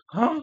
हाँ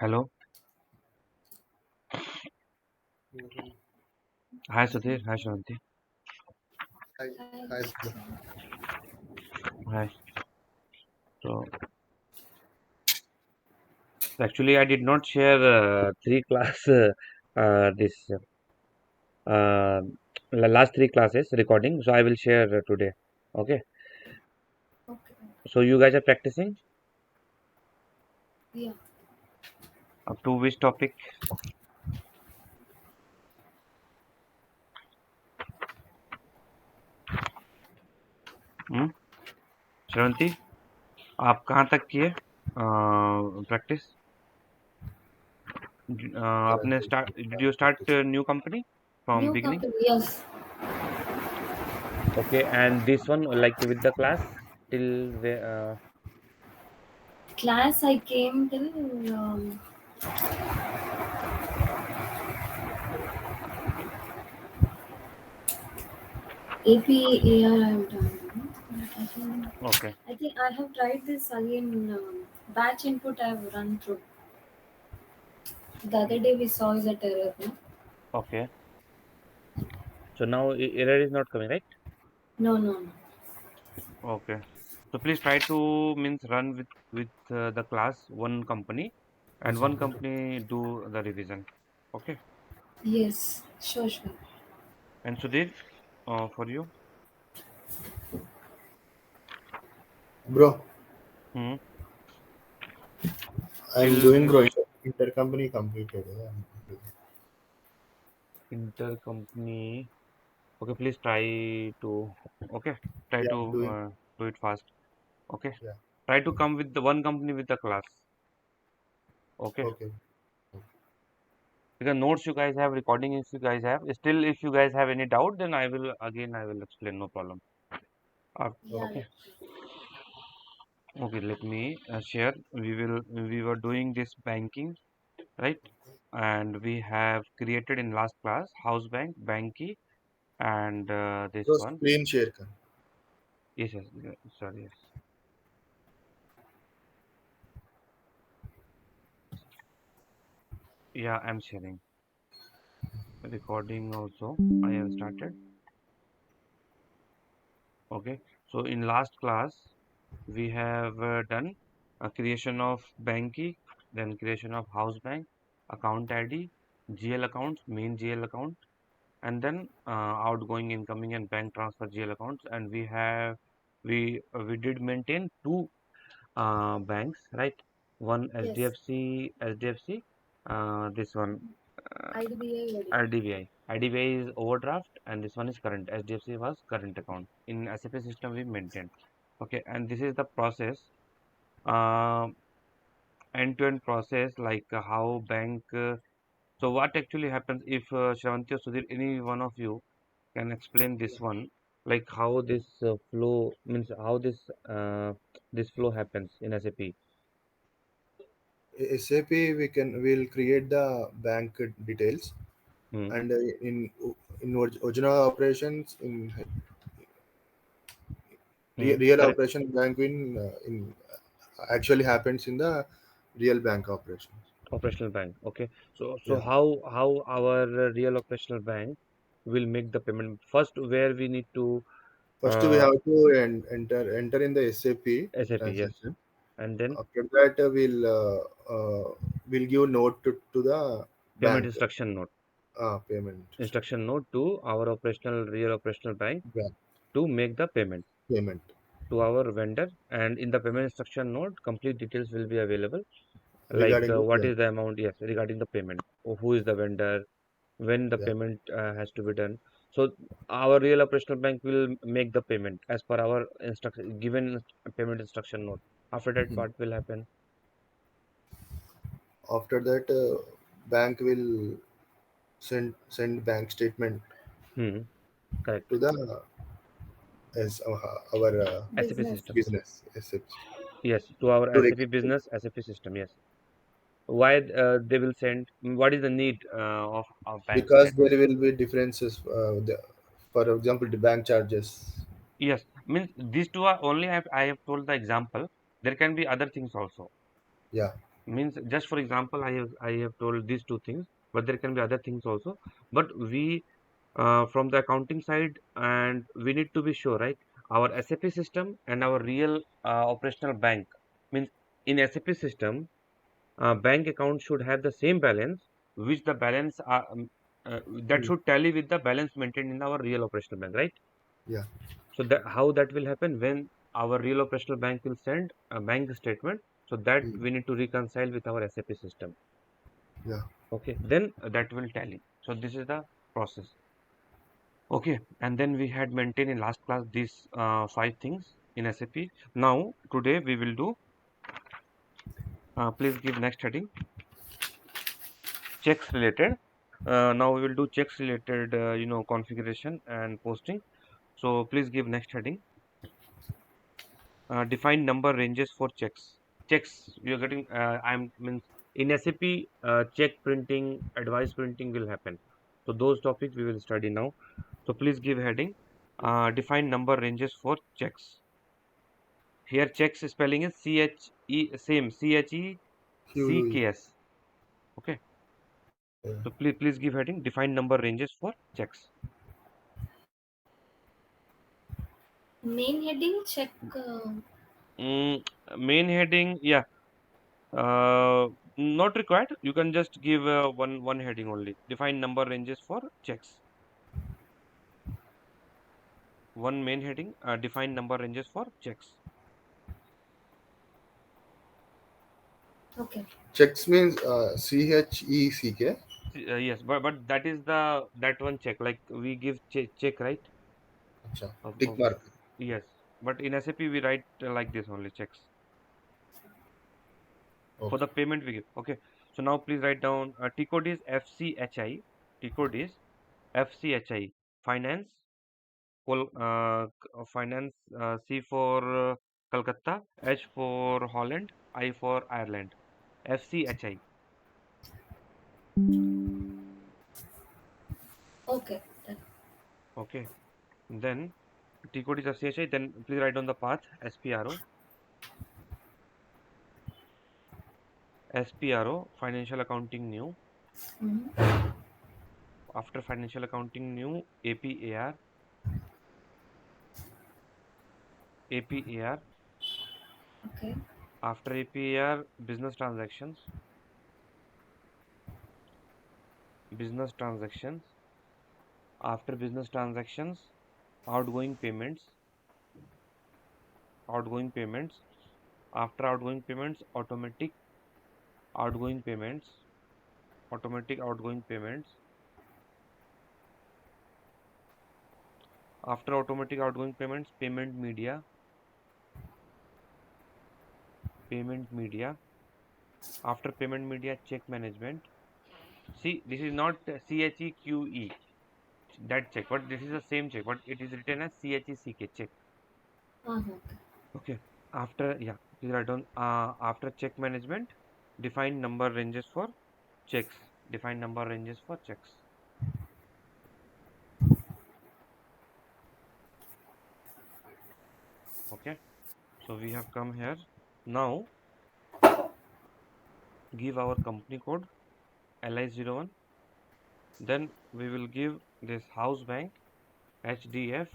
hello hi Sudhir हाय शांति Hi, hi, sir. हाय तो actually I did not share three class this uh, last three classes recording, so I will share today. Okay, Okay. so you guys are practicing. Yeah. Up to which topic? हम्म श्रवंती, आप कहाँ तक किए practice? आपने Currently, start did you start practice. New company from New beginning? company, yes. Okay, and this one like with the class till where? Class I came till APAR I have done. But Okay, I think I have tried this again. Batch input I have run through. The other day we saw is a error. No, okay. So now error is not coming, right? no. Okay. So please try to means run with the class one company and one company do the revision. Okay. Yes, sure. And Sudhir, for you, Bro, hmm, I'm till doing bro. Intercompany completed. intercompany. Okay, please try to. Okay, try Yeah, to I'm doing. do it fast. Okay, Yeah. try to come with the one company with the class. Okay, Okay. because notes you guys have, recording if you guys have. Still, if you guys have any doubt, then I will explain. No problem. Yeah, Okay, let okay. Let me share. We were doing this banking, right? And we have created in last class house bank, banky, and this Bro, one. screen share. Yes. Sorry, yes. Yeah, I'm sharing. Recording also. I have started. Okay. So in last class, we have done a creation of banky, then creation of house bank, account ID, GL accounts, main GL account, and then outgoing, incoming, and bank transfer GL accounts. And we did maintain two banks, right? One yes. SDFC, this one IDBI ready. RDBI. IDBI is overdraft, and this one is current. SDFC was current account. In SAP system, we maintain. Okay, and this is the process, uh, end-to-end process, like how bank. So what actually happens if Shravanti or Sudhir, any one of you can explain this one, like how this flow means how this flow happens in SAP. SAP we'll create the bank details Hmm. and in original operations in real Correct. operation bank in actually happens in the real bank operations. Operational bank. Okay. So Yeah. how our real operational bank will make the payment first? Where we need to First, we uh, have to enter in the SAP SAP, yes, transaction. and then After that, we'll give note to the payment bank instruction note. payment Instruction note to our real operational bank bank to make the payment payment to our vendor, and in the payment instruction note complete details will be available, like regarding the what payment. is the amount, yes, regarding the payment, who is the vendor, when the Yeah. payment has to be done. So our real operational bank will make the payment as per our instruction given payment instruction note. After that, Hmm. what will happen? After that, bank will send bank statement Hmm, correct. to the as our SAP Business. system. business SAP Yes, to our to SAP reconcile. business SAP system. Yes. Why they will send? What is the need of bank Because statement? there will be differences. For example, the bank charges. Yes, means these two are only I have told the example. There can be other things also. Yeah. Means just for example, I have told these two things, but there can be other things also. But we from the accounting side, and we need to be sure, right? Our SAP system and our real operational bank means in SAP system, bank account should have the same balance, which the balance that Hmm. should tally with the balance maintained in our real operational bank, right? Yeah. So that how that will happen when our real operational bank will send a bank statement, so that Hmm. we need to reconcile with our SAP system. Yeah. Okay, then that will tally. So this is the process. Okay, and then we had maintained in last class these five things in SAP. Now today we will do. Please give next heading. Checks related. Now we will do checks related. Configuration and posting. So please give next heading. Define number ranges for checks. Checks we are getting. I'm means in SAP. Check printing, advice printing will happen. So those topics we will study now. So please give heading. Define number ranges for checks. Here checks spelling is CHE same Q. CHECKS. Okay. Yeah. So please give heading. Define number ranges for checks. Main heading check. Mm, Main heading, yeah. Not required. You can just give one heading only. Define number ranges for checks. One main heading. Define number ranges for checks. Okay. Checks means CHECK. Yes, but that is that one check. Like we give check, right? Acha. Tick Of mark. yes. But in SAP we write like this only checks. For Okay. the payment we give. Okay. So now please write down T code is FCHI. T code is FCHI. Finance. Finance. C for Calcutta. H for Holland. I for Ireland. FCHI. Okay. Done. Okay. Then T code is FCHI. Then please write down the path SPRO. SPRO. Financial Accounting New. Mhm. After Financial Accounting New. APAR. APAR. Okay. After APAR. Business transactions. Business transactions. After business transactions. Outgoing payments. Outgoing payments. After outgoing payments. Outgoing payments. Automatic outgoing payments. After automatic outgoing payments. Payment media. After payment media. Check management. See, this is not CHEQE, that check, but this is the same check, but it is written as CHECK check. Okay. Okay. After, yeah, please write down. After check management, define number ranges for checks. Define number ranges for checks. Okay. So we have come here. Now give our company code LI01. Then we will give this house bank HDF00.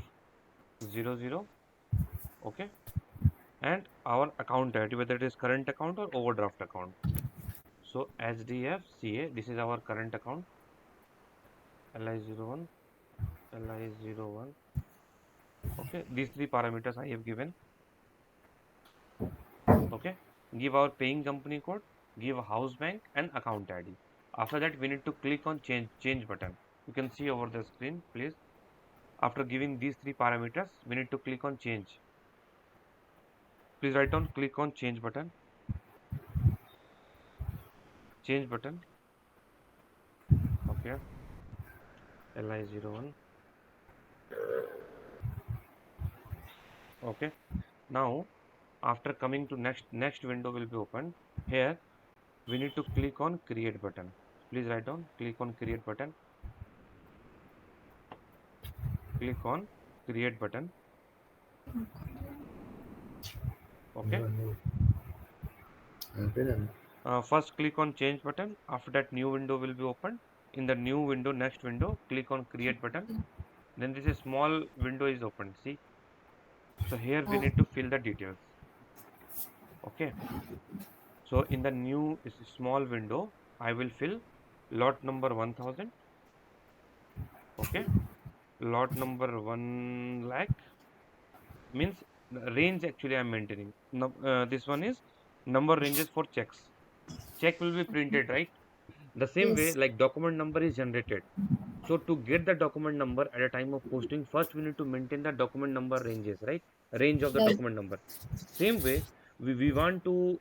Okay. And our account ID, whether it is current account or overdraft account. So HDFCA, this is our current account. LI01, LI01. Okay, these three parameters I have given. Okay, give our paying company code, give a house bank and account ID. After that, we need to click on change button. You can see over the screen, please. After giving these three parameters, we need to click on change. Please write down click on change button. Change button. Okay, LI01. Okay, now after coming to next window will be opened. Here we need to click on create button. Please write down click on create button. Click on create button. Okay. No, no. Happen. First click on change button. After that new window will be opened. In the new window, next window, click on create button. Then this is small window is opened. See, so here we Oh, need to fill the details. Okay, so in the new small window I will fill lot number 1000. Okay, lot number 1 lakh means the range actually I'm maintaining. No, this one is number ranges for checks. Check will be printed, right? The same way, Yes, like document number is generated. So to get the document number at a time of posting, first we need to maintain the document number ranges, right? Range of the right. document number. Same way, we want to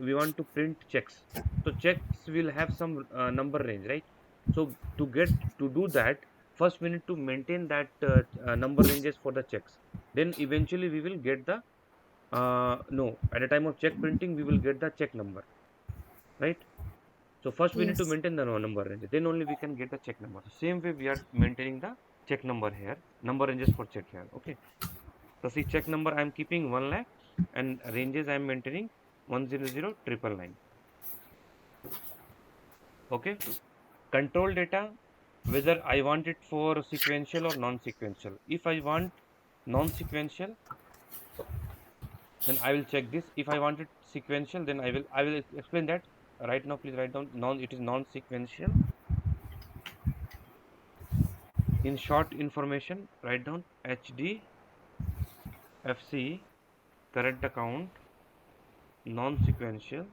we want to print checks. So checks will have some number range, right? So to do that, first we need to maintain that number ranges for the checks. Then eventually we will get the no, at a time of check printing, we will get the check number, right? So first we need to Yes, maintain the number range. Then only we can get the check number. Same way we are maintaining the check number here, number ranges for check here. Okay. So see check number I am keeping 1 lakh and ranges I am maintaining 100,999. Okay. Control data, whether I want it for sequential or non-sequential. If I want non-sequential, then I will check this. If I want it sequential, then I will explain that. Right now, please write down it is non-sequential. In short information, write down HDFC current account non-sequential,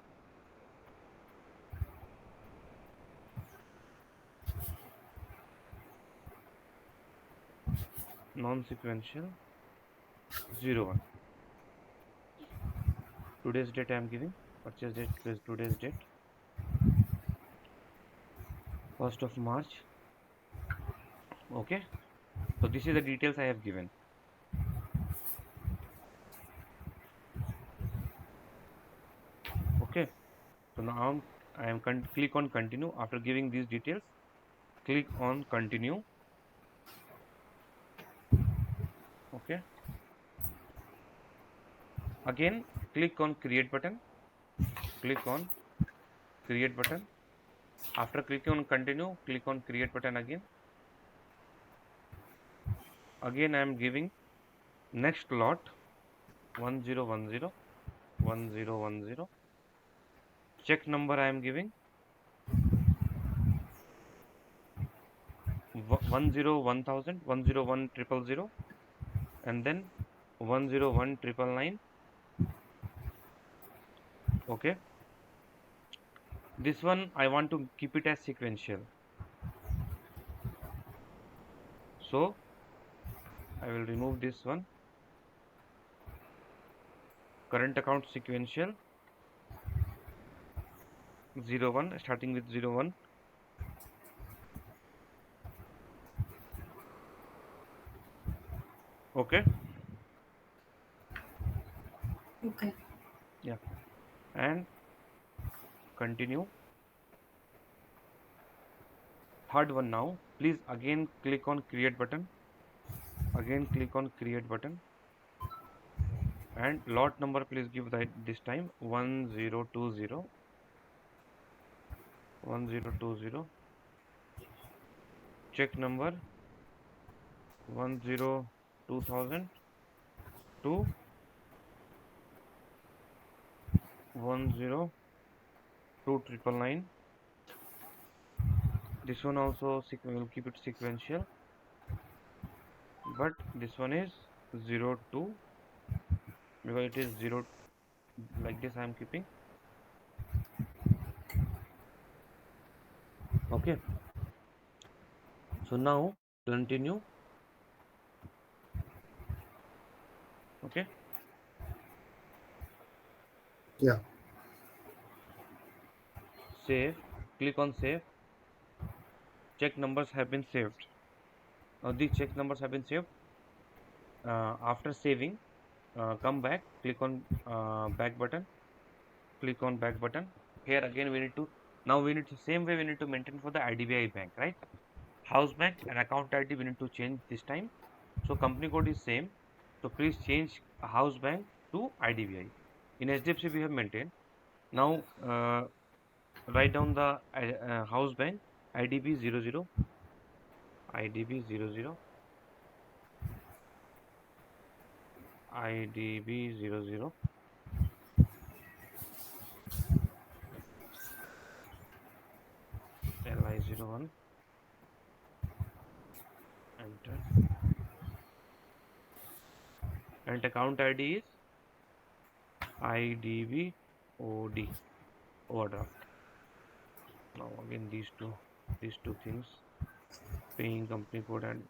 non-sequential 01. Today's date I am giving. Purchase date is today's date, 1st of March. Okay. So this is the details I have given. Okay. So now I am click on continue. After giving these details, click on continue. Okay. Again, click on create button. Click on create button. After clicking on continue, click on create button again. Again, I am giving next lot 1010 1010. Check number I am giving 101000 101000, and then 101999. Okay. This one I want to keep it as sequential. So I will remove this one. Current account sequential 01, starting with 01. Okay. okay, Yeah. And continue. Third one now. Please again click on create button. Again click on create button. And lot number please give that this time 1020 1020. Check number 102,000 to 102,999. This one also we'll keep it sequential, but this one is 02 because it is 0, like this I am keeping. Okay. So now continue. Okay. Yeah. Save. Click on save. Check numbers have been saved. Now these check numbers have been saved. After saving, come back. Click on back button. Click on back button. Here again we need to, now we need to, same way we need to maintain for the IDBI bank, right? House bank and account ID we need to change this time. So company code is same. So please change house bank to IDBI. In HDFC we have maintained. Now write down the house bank IDB 00, IDB 00, IDB 00, LI 01. Enter. And account ID is IDB OD, overdraft. Now again these two things, paying company code and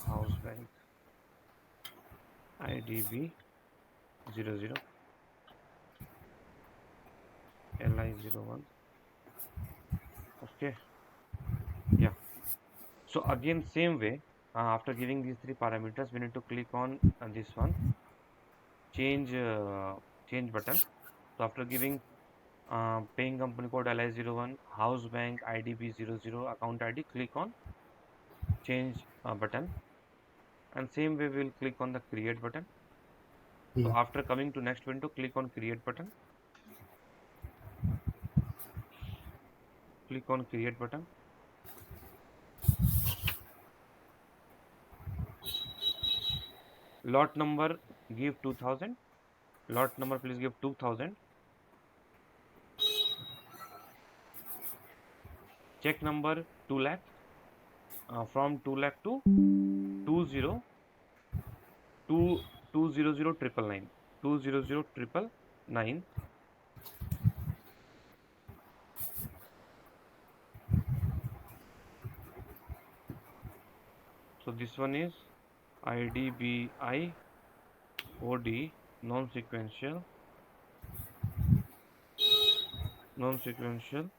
house bank IDB 00 LI01. Okay, yeah. So again same way, after giving these three parameters, we need to click on this one, change change button. So after giving paying company code LI01, house bank IDB00, account ID, click on change button, and same way we'll click on the create button. So Mm. after coming to next window, click on create button, click on create button. Lot number give 2000. Lot number please give 2000. Check number 2 lakh, from 2 lakh to 20 200 triple nine, 200 triple nine. So this one is IDBI OD non-sequential, non-sequential,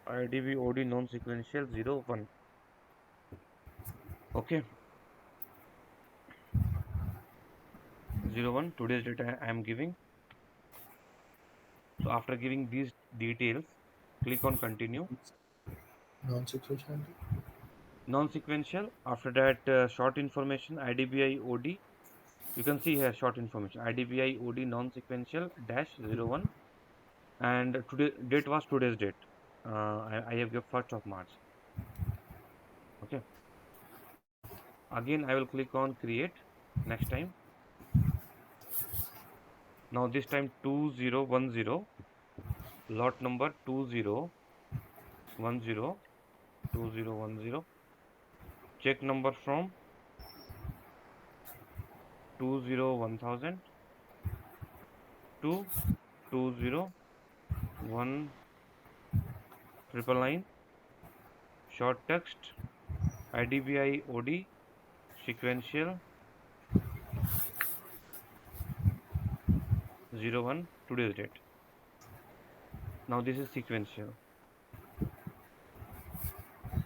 IDB OD non-sequential 01. Okay, 01 today's data I am giving. So after giving these details, click on continue. Non-sequentiality. Non-sequential, after that short information IDBI OD. You can see here short information IDBI OD non-sequential dash 01, and today date was today's date. I have given 1st of March. Okay, again I will click on create next time. Now this time 2010, lot number 2010, 2010. Check number from 201000 to 201999. Short text IDBI OD sequential 01 today's date. Now this is sequential.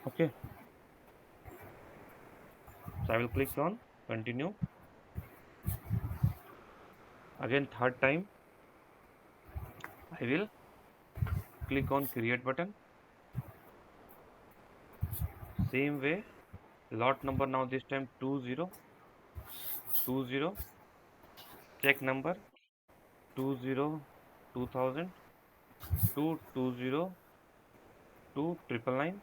Okay, so I will click on continue. Again third time I will click on create button. Same way, lot number now this time 2020. Check number 2000 to 20999.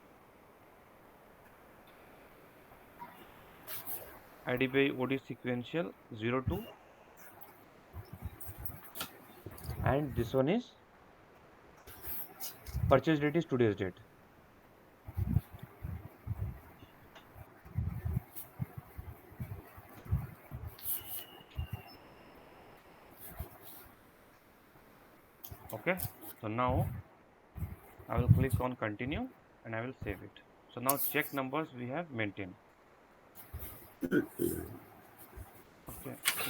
IDBI OD sequential 02, and this one is purchase date is today's date. Okay, so now I will click on continue and I will save it. So now check numbers we have maintained. Okay,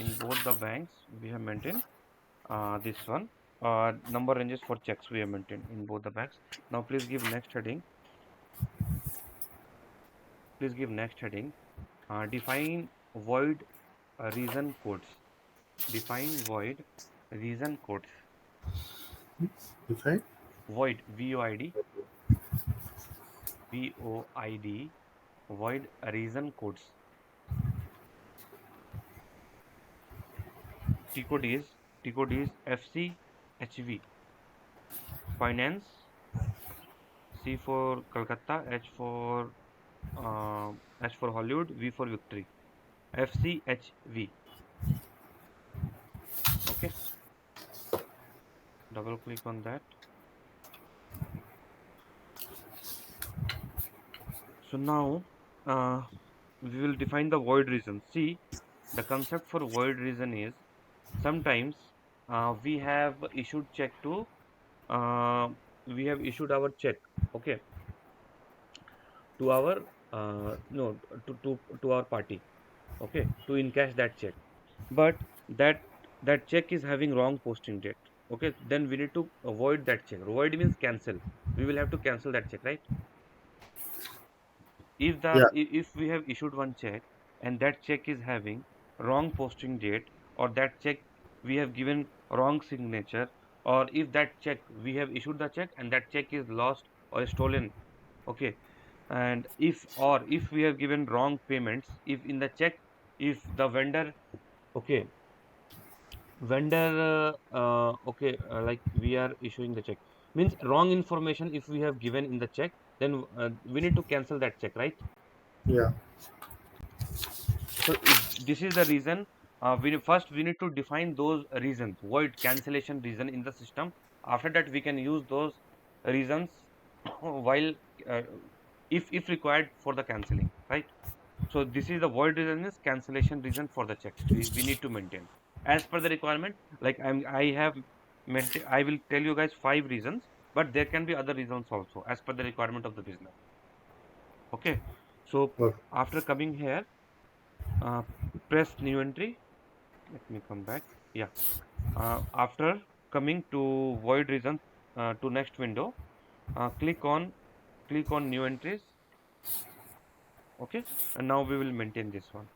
in both the banks we have maintained this one. Number ranges for checks we have maintained in both the banks. Now please give next heading. Please give next heading. Define void reason codes. Define void reason codes. Define. Void VOID, VOID, void reason codes. T code is FCHV. Finance, C for Calcutta, H for Hollywood, V for Victory. FCHV. Okay. Double click on that. So now we will define the void reason. See, the concept for void reason is sometimes we have issued check to we have issued our check, okay, to our no to our party, okay, to encash that check, but that that check is having wrong posting date, okay, then we need to avoid that check. Avoid means cancel. We will have to cancel that check, right? If Yeah. if we have issued one check and that check is having wrong posting date, or that check we have given wrong signature, or if that check we have issued the check and that check is lost or stolen, okay, and if we have given wrong payments, if in the check, if the vendor, okay, okay, like we are issuing the check, means wrong information if we have given in the check, then we need to cancel that check, right? Yeah. So this is the reason, we need to define those reasons, void cancellation reason in the system. After that we can use those reasons while uh, if required for the cancelling, right? So this is the void reason is cancellation reason for the check we need to maintain as per the requirement. Like I have maintain, I will tell you guys 5 reasons, but there can be other reasons also as per the requirement of the business. Okay, so Okay. after coming here, uh, press new entry. Let me come back. Yeah. After coming to void reasons, to next window, click on new entries. Okay, and now we will maintain this one.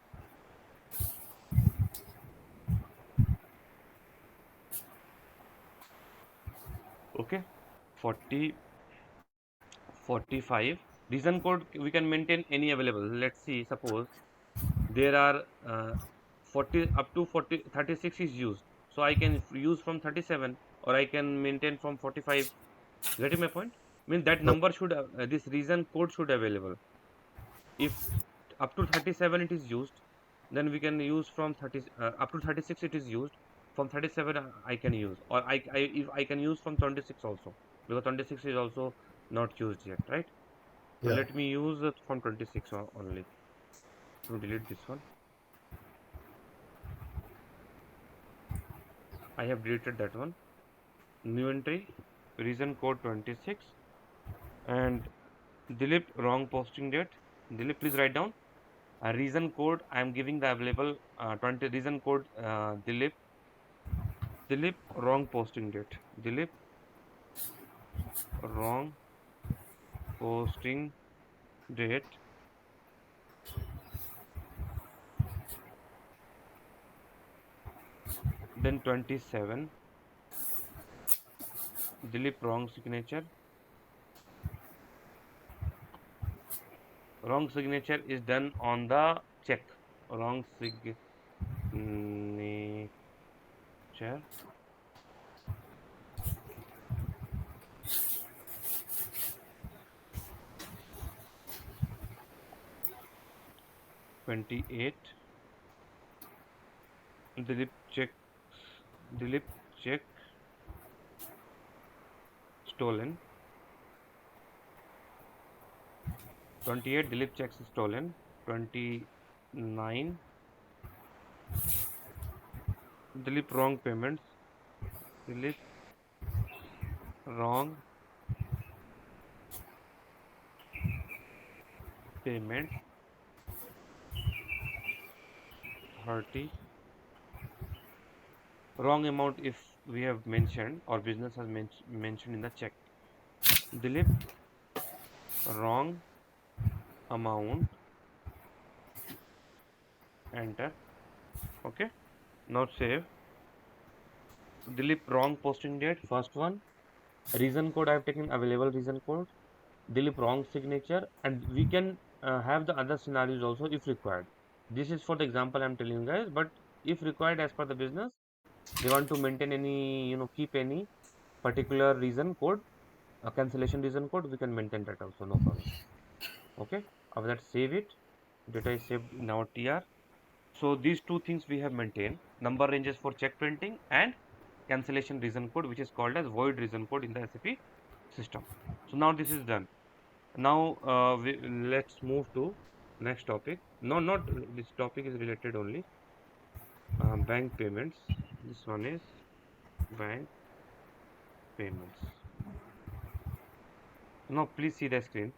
Okay, 40 45 reason code we can maintain any available. Let's see, suppose there are 40 up to 40 36 is used, so I can use from 37 or I can maintain from 45. Getting my point? Means that Okay. number should this reason code should available. If up to 37 it is used, then we can use from 30 up to 36 it is used, from 37 I can use, or if I can use from 26 also, because 26 is also not used yet, right? So Yeah. let me use it from 26 only. To delete this one, I have deleted that one. New entry, reason code 26, and Dilip, wrong posting date. Dilip, please write down reason code. I am giving the available 20 reason code. Dilip, wrong posting date. Dilip, wrong posting date. Then 27. Dilip, wrong signature. Wrong signature is done on the check. Wrong signature. 28. Dilip check. Dilip check stolen. 28. Dilip checks stolen. 29. Dilip wrong payments. Dilip wrong payments. 30. Wrong amount if we have mentioned or business has mentioned in the check. Dilip wrong amount. Enter. Okay. Now save. Dilip wrong posting date. First one. Reason code I have taken available reason code. Dilip wrong signature, and we can have the other scenarios also if required. This is for the example I'm telling you guys, but if required as per the business, they want to maintain any, keep any particular reason code, a cancellation reason code, we can maintain that also, no problem. Okay, after that save it. Data is saved in our TR. So these two things we have maintained: number ranges for check printing and cancellation reason code, which is called as void reason code in the SAP system. So now this is done. Now let's move to next topic. No, not this topic is related only. Bank payments. This one is bank payments. Now please see the screen.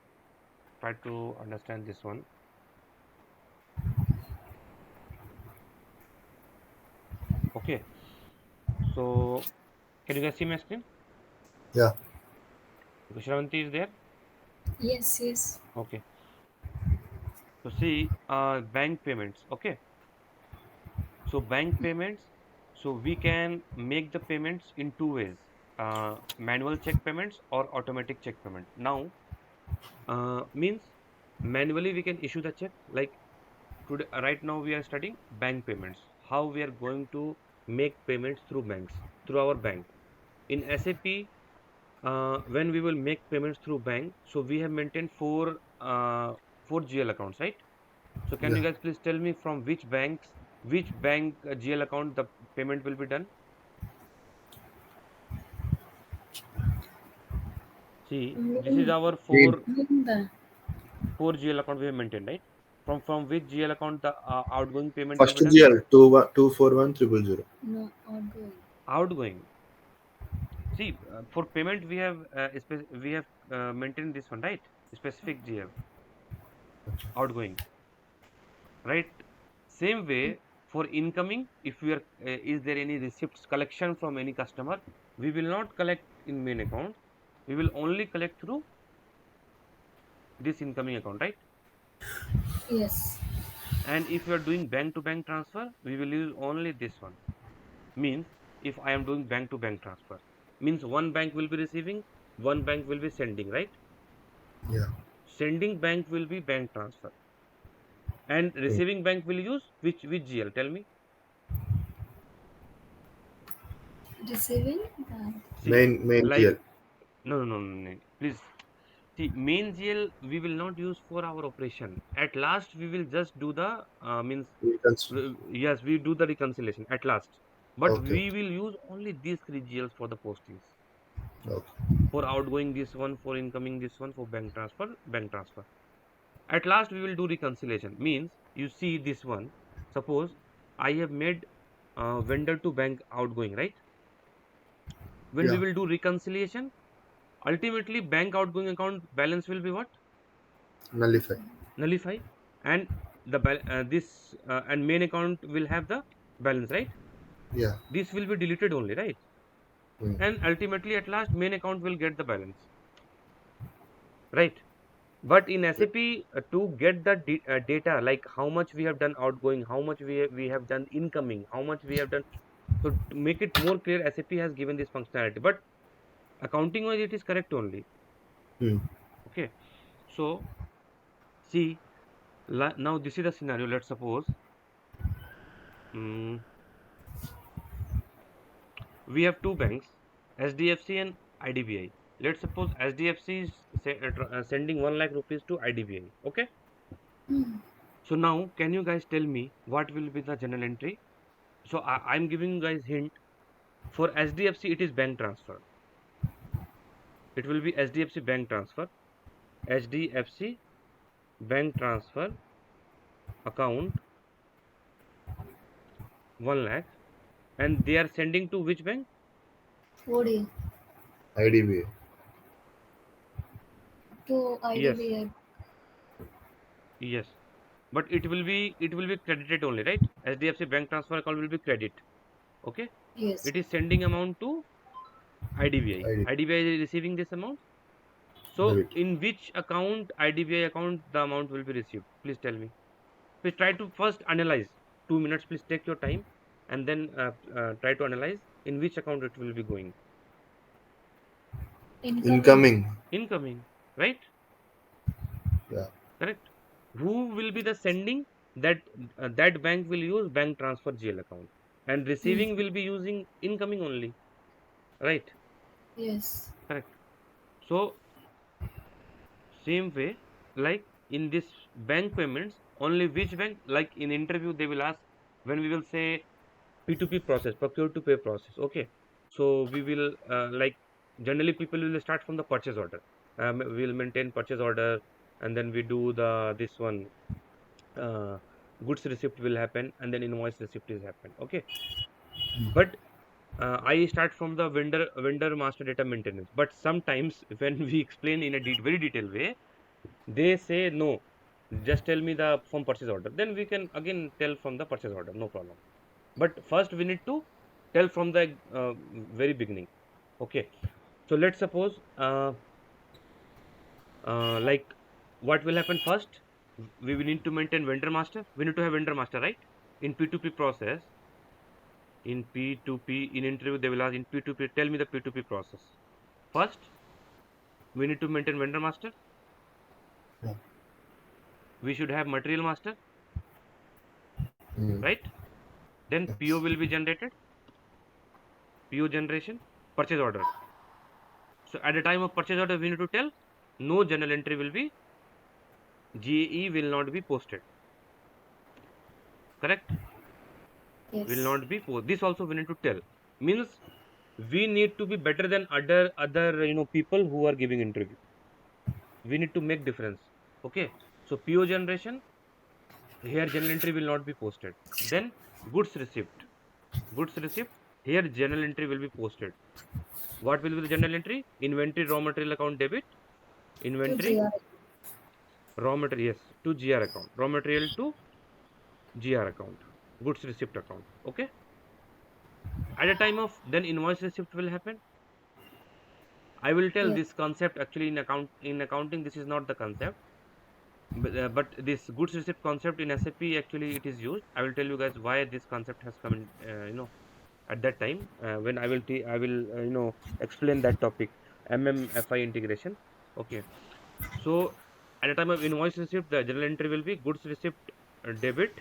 Try to understand this one. Okay. So can you guys see my screen? Yeah. Okay, Shravanti is there. Yes, yes. Okay. So see, bank payments. Okay. So bank payments. So we can make the payments in two ways. Manual check payments or automatic check payment. Now, means manually we can issue the check. Like today, right now we are studying bank payments. How we are going to make payments through banks, through our bank. In SAP, when we will make payments through bank, so we have maintained four GL accounts, right? So can you Yeah. guys please tell me from which bank GL account the payment will be done? See, this is Main, our Main. main bank. four GL account we have maintained, right? From which GL account the outgoing payment will First be done? GL 241 000. No, outgoing. Outgoing. See, for payment we have maintained this one, right? Specific GL outgoing, right? Same way for incoming, if we are is there any receipts collection from any customer, we will not collect in main account. We will only collect through this incoming account, right? Yes. And if we are doing bank to bank transfer, we will use only this one. Means if I am doing bank to bank transfer, means one bank will be receiving, one bank will be sending, right? Yeah. Sending bank will be bank transfer, and Mm. receiving bank will use which GL? Tell me. Receiving bank. See, Main like GL. no. Please see, main GL we will not use for our operation. At last, we will just do the means yes, we do the reconciliation at last. But Okay. we will use only these three GLs for the postings. Okay. For outgoing this one, for incoming this one, for bank transfer, bank transfer. At last, we will do reconciliation. Means you see this one. Suppose I have made vendor to bank outgoing, right? When we Yeah. will do reconciliation, ultimately bank outgoing account balance will be what? Nullify. Nullify, and this and main account will have the balance, right? Yeah. This will be deleted only, right? Mm. And ultimately at last main account will get the balance, right? But in Yeah. SAP, to get the data, like how much we have done outgoing, how much we have done incoming, how much we have done, so to make it more clear, SAP has given this functionality, but accounting wise it is correct only. Mm. Okay, so see, now this is the scenario. Let's suppose mm, we have two banks, SDFC and IDBI. Let's suppose SDFC is sending 1 lakh rupees to IDBI. Okay. Hmm. So now, can you guys tell me what will be the journal entry? So I'm giving you guys hint. For SDFC, it is bank transfer. It will be SDFC bank transfer. SDFC bank transfer account 1 lakh, and they are sending to which bank? OD IDBA. to Yes, IDBI. yes. But it will be credited only, right? SDFC bank transfer account will be credit. Okay. Yes. It is sending amount to ID. IDBI. IDBI is receiving this amount. So Debit. in which account, IDBI account, the amount will be received? Please tell me. Please try to first analyze. 2 minutes. Please take your time, and then try to analyze in which account it will be going. Incoming. Incoming. Incoming, right? Yeah. Correct. Who will be the sending? That bank will use bank transfer GL account, and Hmm. receiving will be using incoming only, right? Yes. Correct. So same way, like in this bank payments, only which bank, like in interview, they will ask when we will say P2P process, procure to pay process. Okay. So we will like generally people will start from the purchase order. We'll maintain purchase order, and then we do the this one goods receipt will happen, and then invoice receipt is happen. Okay. But I start from the vendor master data maintenance. But sometimes when we explain in a very detailed way, they say no, just tell me the from purchase order. Then we can again tell from the purchase order, no problem. But first we need to tell from the very beginning. Okay. So let's suppose like what will happen first? We will need to maintain vendor master. We need to have vendor master, right? In P2P process, in P2P, in interview, they will ask in P2P, tell me the P2P process. First, we need to maintain vendor master. Yeah. We should have material master, Mm. right? Then PO Yes. will be generated. PO generation, purchase order. So at the time of purchase order, we need to tell no journal entry will be, GE will not be posted. Correct? Will Yes. not be posted. This also we need to tell. Means we need to be better than other people who are giving interview. We need to make difference. Okay. So PO generation, here journal entry will not be posted. Then goods receipt. Goods receipt, here journal entry will be posted. What will be the journal entry? Inventory raw material account debit. To Inventory GR. raw material, yes, to GR account. Raw material to GR account. Goods receipt account. Okay. At a time of then invoice receipt will happen. I will tell Yes. this concept actually in accounting. This is not the concept, but this goods receipt concept in SAP actually it is used. I will tell you guys why this concept has come in. At that time when I will explain that topic, MMFI integration. Okay. So at the time of invoice receipt, the journal entry will be goods receipt debit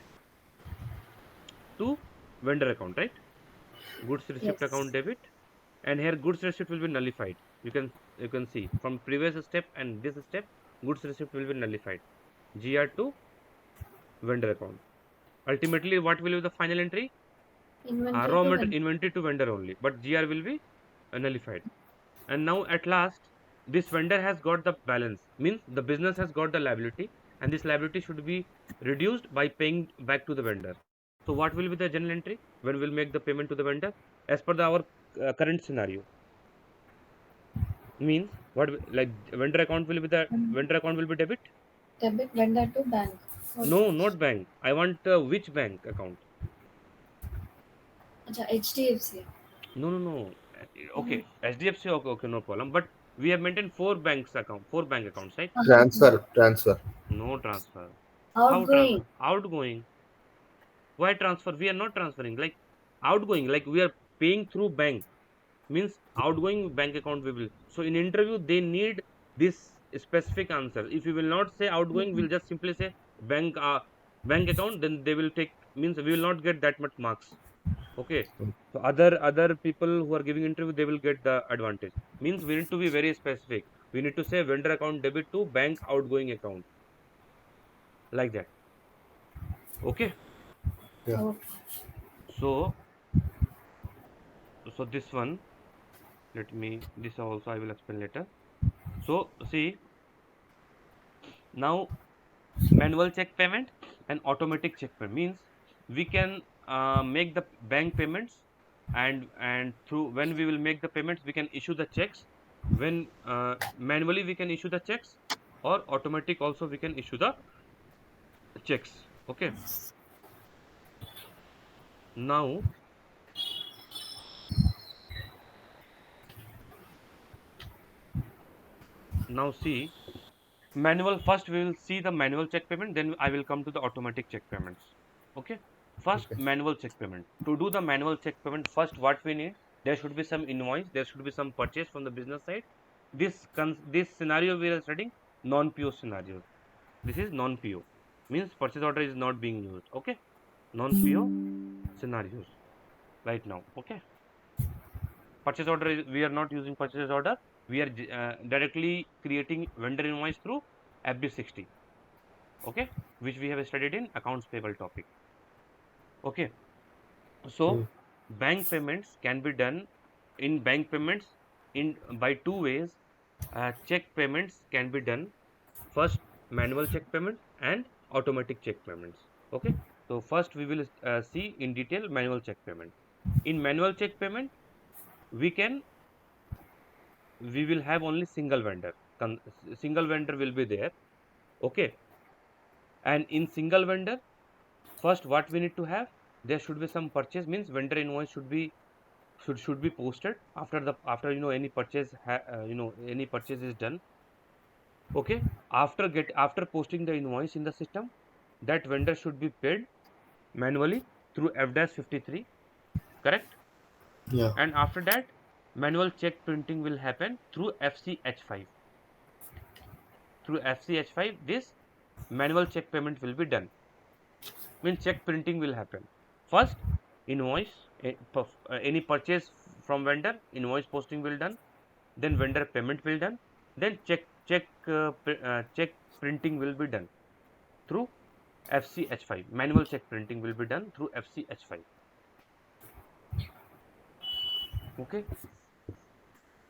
to vendor account, right? Goods receipt account Yes. debit, and here goods receipt will be nullified. You can see from previous step and this step, goods receipt will be nullified. GR to vendor account. Ultimately, what will be the final entry? Inventory Raw to material vendor. inventory to vendor only, but GR will be nullified. And now at last, this vendor has got the balance, means the business has got the liability, and this liability should be reduced by paying back to the vendor. So what will be the journal entry when we'll make the payment to the vendor as per our current scenario? Means what like vendor account will be the vendor account will be debit. Debit vendor to bank. No, Okay. not bank. I want which bank account? Acha, HDFC. No. Okay, HDFC. Okay, okay, no problem. But we have maintained four bank accounts, right? Transfer. No transfer. How Outgoing. transfer? Outgoing. Why transfer? We are not transferring. Like outgoing, like we are paying through bank. Means outgoing bank account we will. So in interview they need this specific answer. If you will not say outgoing, we'll just simply say bank account. Then they will take, means we will not get that much marks. Okay. Mm. So other people who are giving interview, they will get the advantage. Means we need to be very specific. We need to say vendor account debit to bank outgoing account, like that. Okay. Yeah. Okay. So this one, let me, this also I will explain later. So see, now manual check payment and automatic check payment means we can make the bank payments, and through when we will make the payments, we can issue the checks. When manually we can issue the checks, or automatic also we can issue the checks. Okay. Now see, manual, first we will see the manual check payment, then I will come to the automatic check payments. Okay. First, Okay. manual check payment. To do the manual check payment, first what we need, there should be some invoice, there should be some purchase from the business side. This scenario we are studying, non PO scenarios. This is non PO, means purchase order is not being used. Okay. Non PO scenarios right now. Okay. Purchase order is, we are not using purchase order, we are directly creating vendor invoice through FB60. Okay, which we have studied in accounts payable topic. Okay. So Mm. bank payments can be done in bank payments in by two ways. Check payments can be done, first manual check payment and automatic check payments. Okay. So first we will see in detail manual check payment. In manual check payment, we will have only single vendor. Single vendor will be there. Okay. And in single vendor, first what we need to have, there should be some purchase, means vendor invoice should be posted after any purchase any purchase is done. Okay. After posting the invoice in the system, that vendor should be paid manually through F-53, correct? Yeah. And after that, manual check printing will happen through FCH5. Through FCH5, this manual check payment will be done. Means check printing will happen. First, invoice, any purchase from vendor, invoice posting will done. Then vendor payment will done. Then check printing will be done through FCH5. Manual check printing will be done through FCH5. Okay,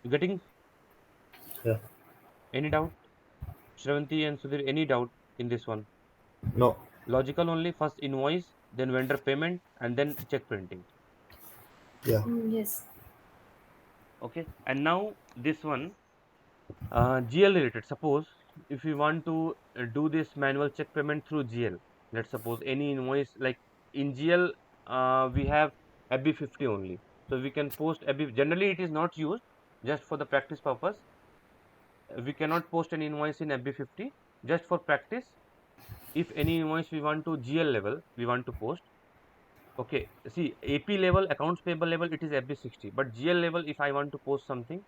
you getting Yeah. any doubt? Shravanti and Sudhir, any doubt in this one? No. Logical only. First invoice, then vendor payment, and then check printing. Yeah. Yes. Okay, and now this one, GL related. Suppose if we want to do this manual check payment through GL, let's suppose any invoice, like in GL, we have FB50 only. So we can post FB. Generally, it is not used, just for the practice purpose. We cannot post an invoice in FB50. Just for practice, if any invoice we want to GL level, we want to post. Okay, see, AP level, accounts payable level, it is FB60. But GL level, if I want to post something,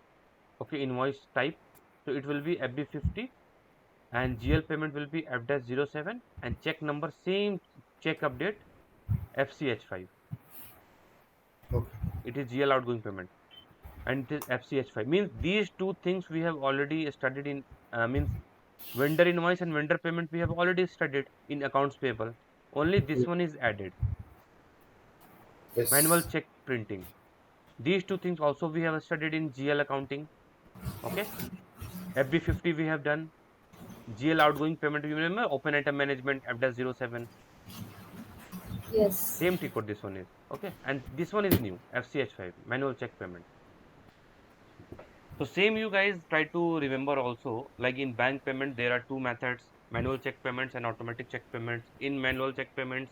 okay, invoice type, so it will be FB50, and GL payment will be F-07, and check number, same check update, FCH5. Okay. It is GL outgoing payment, and it is FCH5. Means these two things we have already studied in, means vendor invoice and vendor payment we have already studied in accounts payable. Only this Yeah. one is added, manual Yes. check printing. These two things also we have studied in GL accounting. Okay, FB50 we have done. GL outgoing payment, you remember, open item management, F-07. Yes. Same T code this one is. Okay, and this one is new, FCH5, manual check payment. So same you guys try to remember also, like in bank payment, there are two methods, manual check payments and automatic check payments. In manual check payments,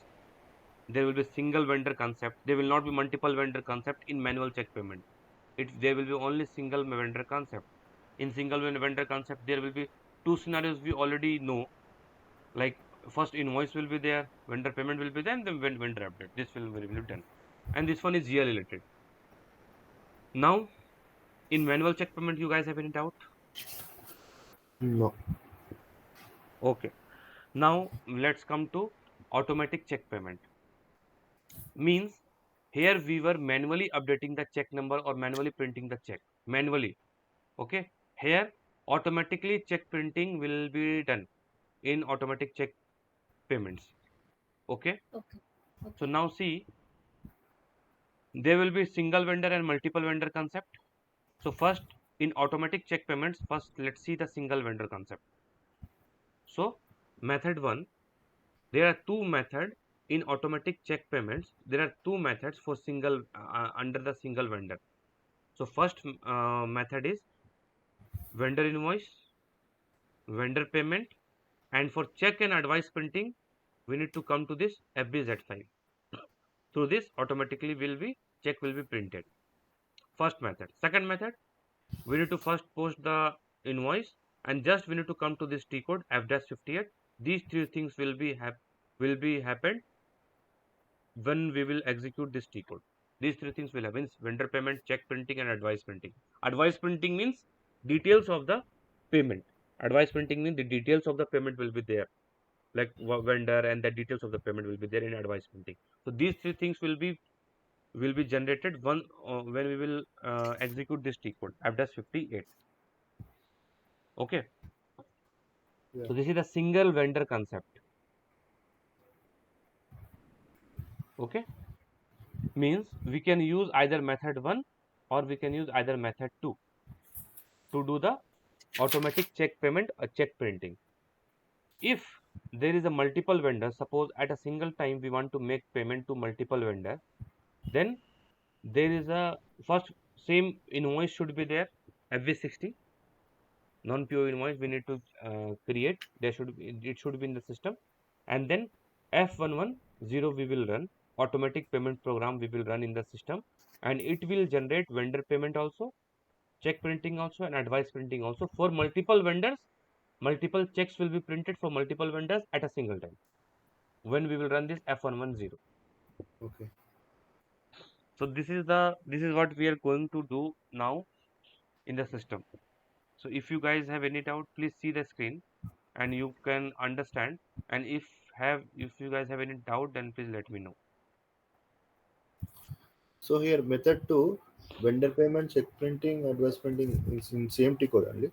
there will be single vendor concept. There will not be multiple vendor concept in manual check payment. There will be only single vendor concept. In single vendor concept, there will be two scenarios we already know, like first invoice will be there, vendor payment will be there, and then vendor update. This will be done. And this one is GL related. Now, in manual check payment, you guys have any doubt? No. Okay. Now, let's come to automatic check payment. Means here we were manually updating the check number or manually printing the check. Manually. Okay. Here, automatically check printing will be done in automatic check payments. Okay. Okay. So Okay. now see, there will be single vendor and multiple vendor concept. So first, in automatic check payments, first let's see the single vendor concept. So method 1, there are two methods in automatic check payments. There are two methods for single under the single vendor. So first method is vendor invoice, vendor payment, and for check and advice printing, we need to come to this FBZ5. Through this, automatically check will be printed. First method. Second method, we need to first post the invoice, and just we need to come to this T code F-58. These three things will be happened when we will execute this T code. These three things will happen: vendor payment, check printing, and advice printing. Advice printing means details of the payment. Advice printing means the details of the payment will be there, like vendor, and the details of the payment will be there in advice printing. So these three things will be generated when we will execute this T code F-58. Okay. Yeah. So this is the single vendor concept. Okay. Means we can use either method 1 or we can use either method 2 to do the automatic check payment or check printing. If there is a multiple vendor, suppose at a single time we want to make payment to multiple vendor, then there is a first same invoice should be there, FV60, non-PO invoice we need to create. It should be in the system, and then F110 we will run, automatic payment program we will run in the system, and it will generate vendor payment also, check printing also, and advice printing also for multiple vendors. Multiple checks will be printed for multiple vendors at a single time when we will run this F110. Okay. So this is what we are going to do now in the system. So if you guys have any doubt, please see the screen and you can understand. And if you guys have any doubt, then please let me know. So here method two, vendor payment, check printing, advice printing is in same T code only.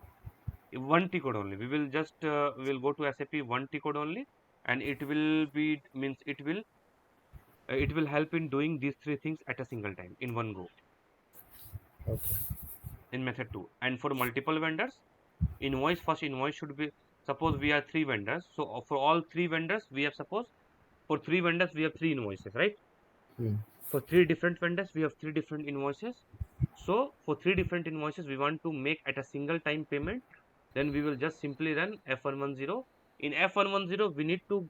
One T code only. We will go to SAP one T code only, and it will be means it will help in doing these three things at a single time in one go Okay. in method two. And for multiple vendors, first invoice should be, suppose we are three vendors. So for all three vendors, we have suppose for three vendors we have three invoices, right? Hmm. For three different vendors, we have three different invoices. So for three different invoices, we want to make at a single time payment. Then we will just simply run F110. In F110, we need to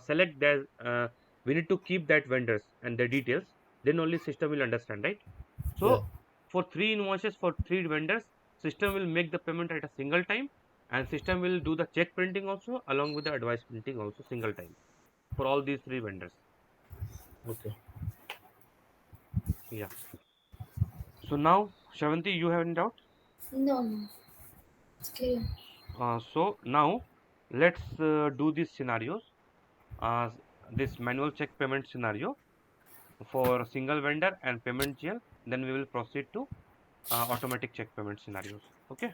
select that. We need to keep that vendors and the details. Then only system will understand, right? Yeah. So for three invoices for three vendors, system will make the payment at a single time, and system will do the check printing also along with the advice printing also single time for all these three vendors. Okay. Yeah. So now, Shavanti, you have any doubt? No, no, it's clear. So now let's do these scenarios. Uh, this manual check payment scenario for single vendor and payment GL. Then we will proceed to automatic check payment scenarios. Okay.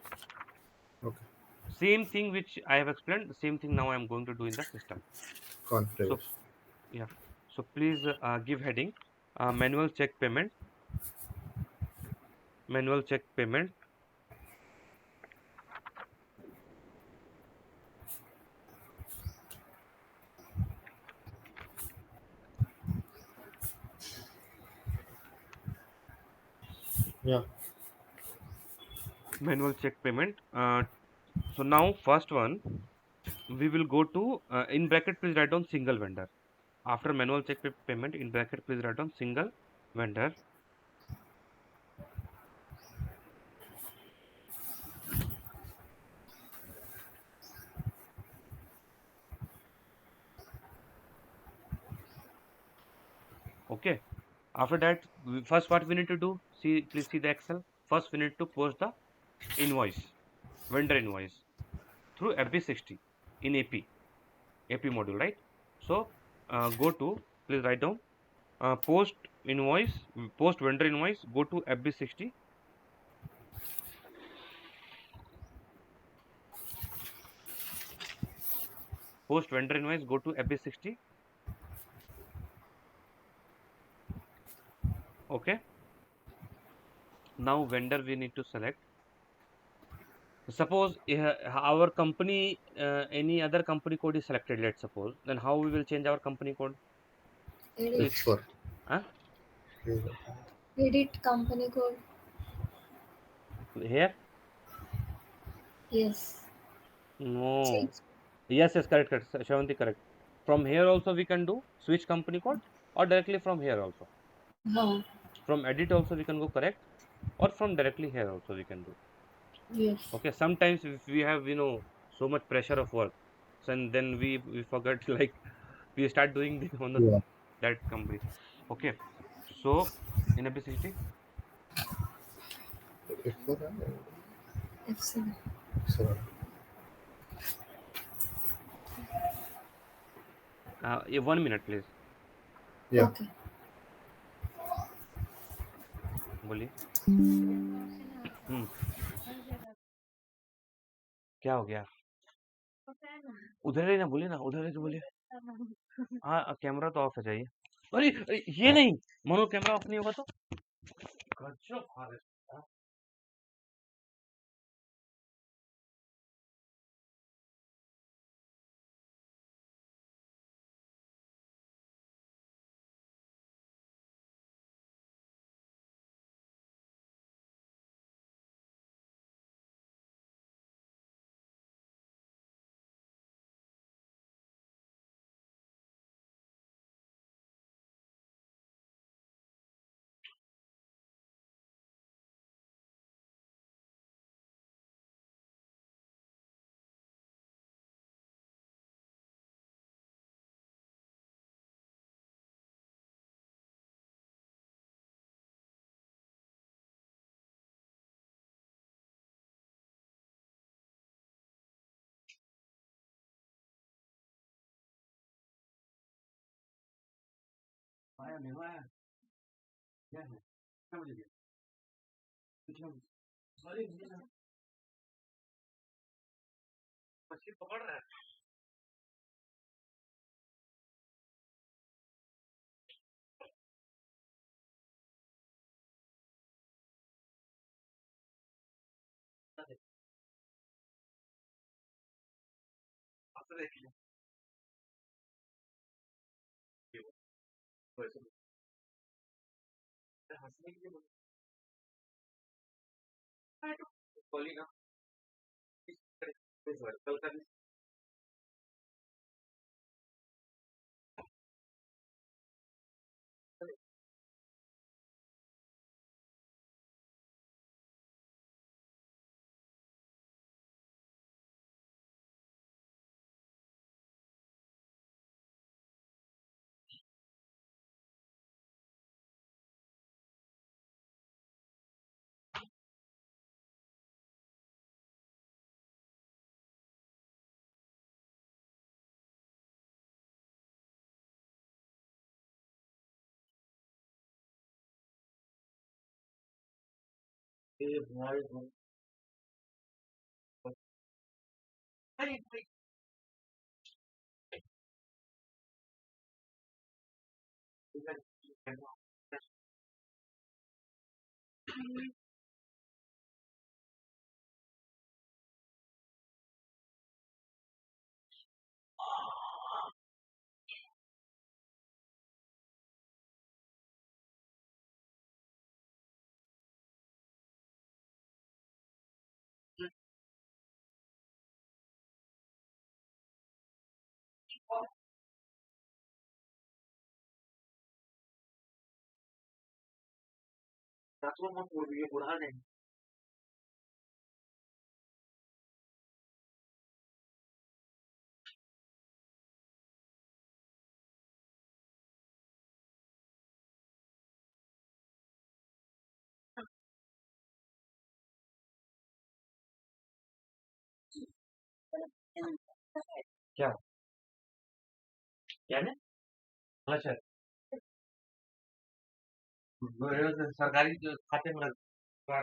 Okay. Same thing which I have explained. The same thing now I am going to do in the system. So Configuration. yeah. So please give heading manual check payment. Manual check payment. Yeah. Manual check payment. So now first one we will go to in bracket please write down single vendor. After manual check payment in bracket please write down single vendor. Okay. After that, first what we need to do, see, please see the Excel. First we need to post the invoice, vendor invoice through FB60 in AP module, right? So go to, please write down post invoice, post vendor invoice, go to FB60, post vendor invoice, go to FB60. Okay. Now vendor we need to select. Suppose our company, any other company code is selected, let's suppose, then how we will change our company code? Please, Edit. F4. huh? Edit company code. Here? Yes. No. Change. Yes, yes, correct, correct. Shavanti, correct. From here also we can do switch company code or directly from here also. No. From edit also we can go correct or from directly here also we can do. Yes. Okay, sometimes if we have, so much pressure of work, so and then we forget like we start doing this on the Yeah. that company. Okay, so in FB60, F4 and F7. F7. yeah, 1 minute please. Yeah. Okay. बोलिए क्या हो गया उधर ही ना बोलिए ना उधर ही तो बोलिए हाँ कैमरा तो ऑफ है जाइए अरे ये नहीं मनो कैमरा ऑफ नहीं होगा तो गजब क्या क्या है अच्छा सरकारी खाते में लगा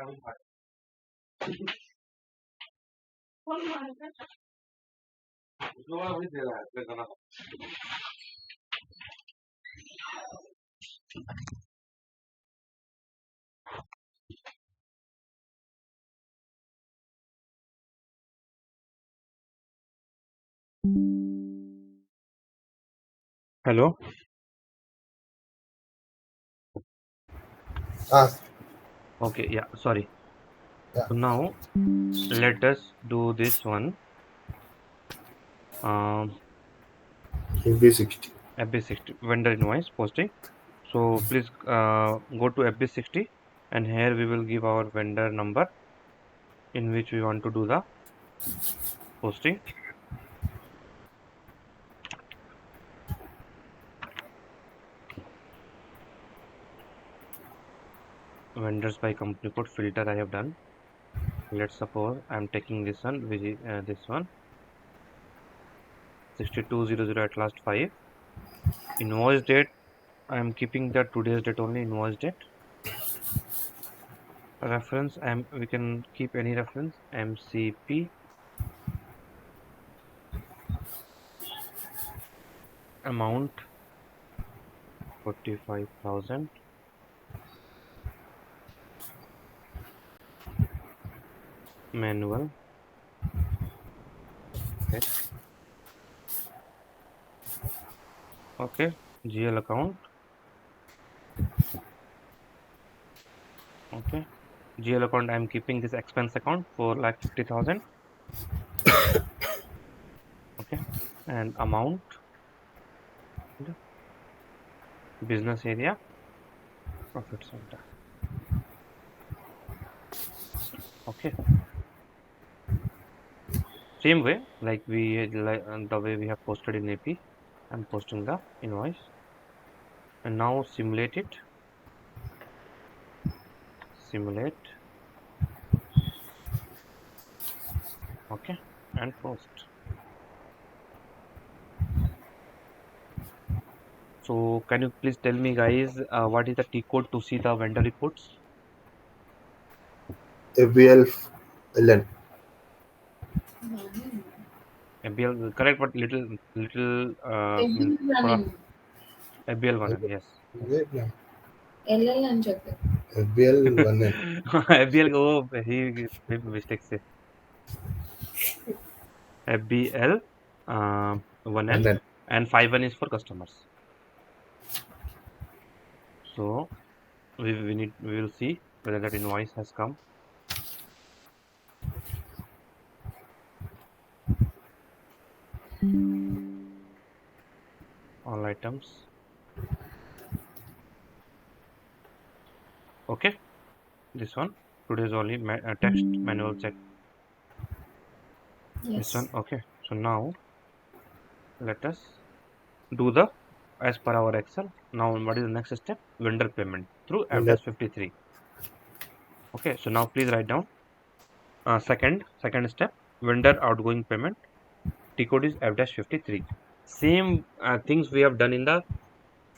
वही वही दे रहा है लगाना hello Ah, okay yeah sorry yeah. so now let us do this one um FB60. FB60 vendor invoice posting. So please go to FB60 and here we will give our vendor number in which we want to do the posting. Vendors by company code filter I have done. Let's suppose I am taking this one, which is this one 6200 at last 5. Invoice date I am keeping the today's date only invoice date. Reference we can keep any reference MCP amount 45,000 manual. Okay, GL account. Okay, GL account I am keeping this expense account for like 50,000. Okay, and amount business area profit center. Okay, same way like the way we have posted in AP, I'm posting the invoice and now simulate it. Simulate. Okay, and post. So can you please tell me, guys, what is the T code to see the vendor reports? FBL LN. Hmm. FBL, correct, but little means thoda Everyone FBL one, yes. LL అని చెప్పి FBL 1N. FBL, oh, he made mistakes. FBL, 1N, 1N. and 5N is for customers. So we will see whether that invoice has come. All items. Okay, this one. Today's only text manual check. This one. yes. Okay. So now let us do the as per our Excel. Now what is the next step? Vendor payment through Vendor F-53. Okay. So now please write down. Second step. Vendor outgoing payment. T code is F-53. Same things we have done in the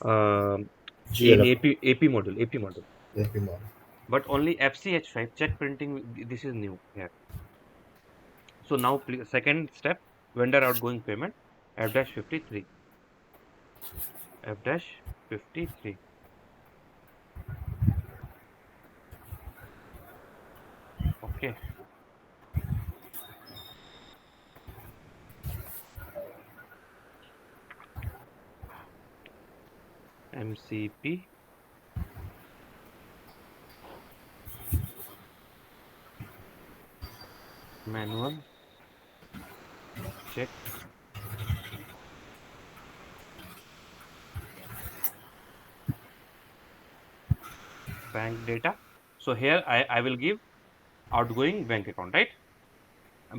in GLF. AP module. AP model. But only FCH5 check printing. This is new here. So now second step, vendor outgoing payment F-53. F-53. Okay. MCP manual check bank data. So here I will give outgoing bank account, right?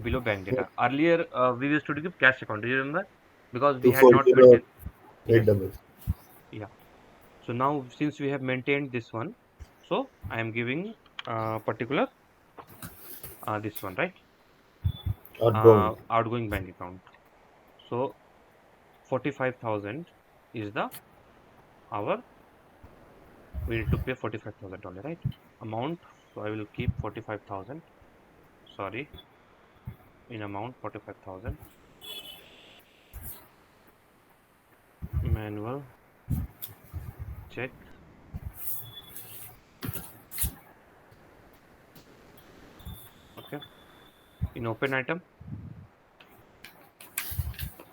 Below bank Yeah. data. Earlier we used to give cash account. Do you remember? Because we had not 240 maintained. 8 Yes. double. Yeah. So now since we have maintained this one, so I am giving particular this one, right? Outbound. Outgoing bank account. So 45,000 is the our we need to pay 45,000 only, right? Amount. So I will keep 45,000. Sorry, in amount 45,000. Manual check. Okay. In open item,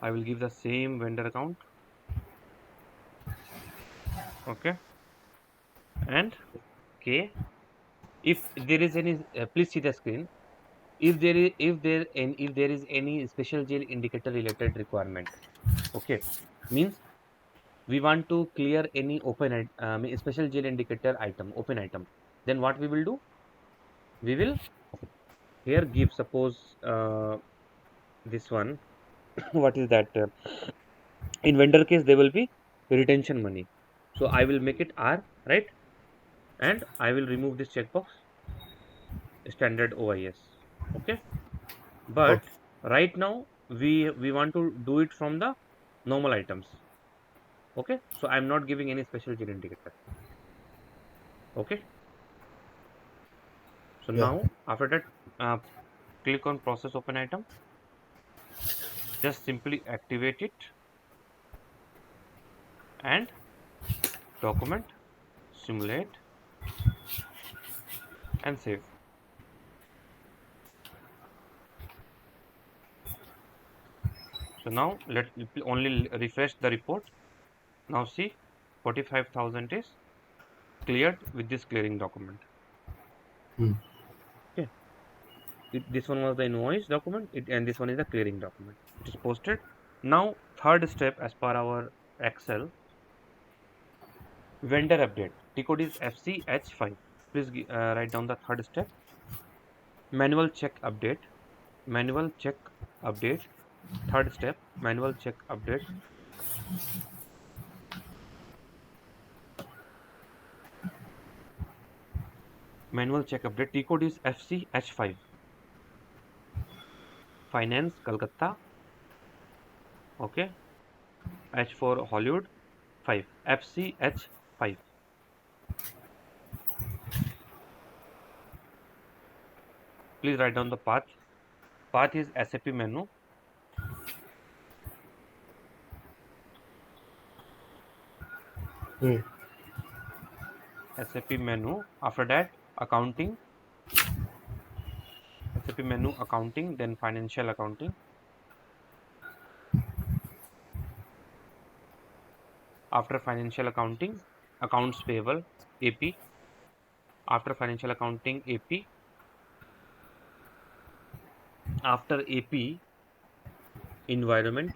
I will give the same vendor account. Okay. And K. If there is any, please see the screen. If there is any special jail indicator related requirement. Okay. Means we want to clear any special jail indicator item, open item. Then what we will do? We will here give suppose this one. What is that? In vendor case, there will be retention money. So I will make it R, right? And I will remove this checkbox standard OIS. Okay. But Okay. right now we want to do it from the normal items. Okay. So I'm not giving any special jail indicator. Okay. So Yeah. now after that, uh, click on process open item. Just simply activate it and document, simulate and save. So now let only refresh the report. Now see 45,000 is cleared with this clearing document. Hmm. Okay. This one was the invoice document and this one is the clearing document. It is posted. Now third step as per our Excel, vendor update. T code is FCH5. Please write down the third step. Manual check update. Manual check update. Third step, manual check update. Manual check update. T code is FCH5. Finance, Kolkata. Okay. H for Hollywood. 5, FCH5. Please write down the path. Path is SAP menu, Hmm. SAP menu. After that, accounting, SAP menu, accounting, then financial accounting. After financial accounting, accounts payable, AP. After financial accounting, AP. After AP, environment.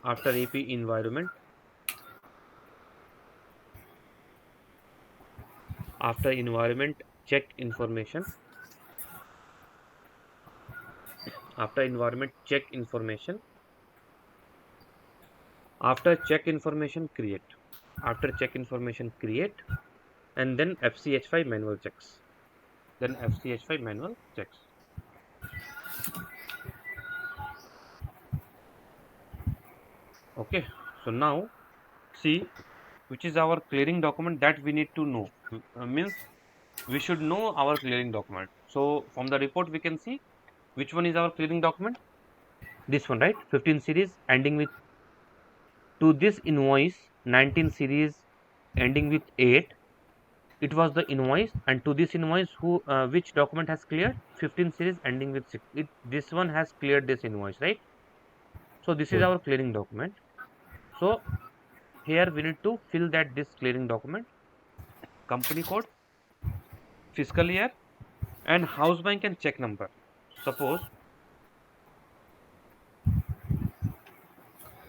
After AP, environment. After environment, check information. After environment, check information. After check information, create. After check information, create. And then FCH5 manual checks. Then FCH5 manual checks. Okay. So now see which is our clearing document that we need to know. Means we should know our clearing document. So from the report we can see which one is our clearing document. This one, right? 15 series ending with, to this invoice 19 series ending with 8. It was the invoice, and to this invoice who which document has cleared 15 series ending with 6. This one has cleared this invoice, right? So this is Hmm. our clearing document. So here we need to fill that this clearing document, company code, fiscal year, and house bank and check number. Suppose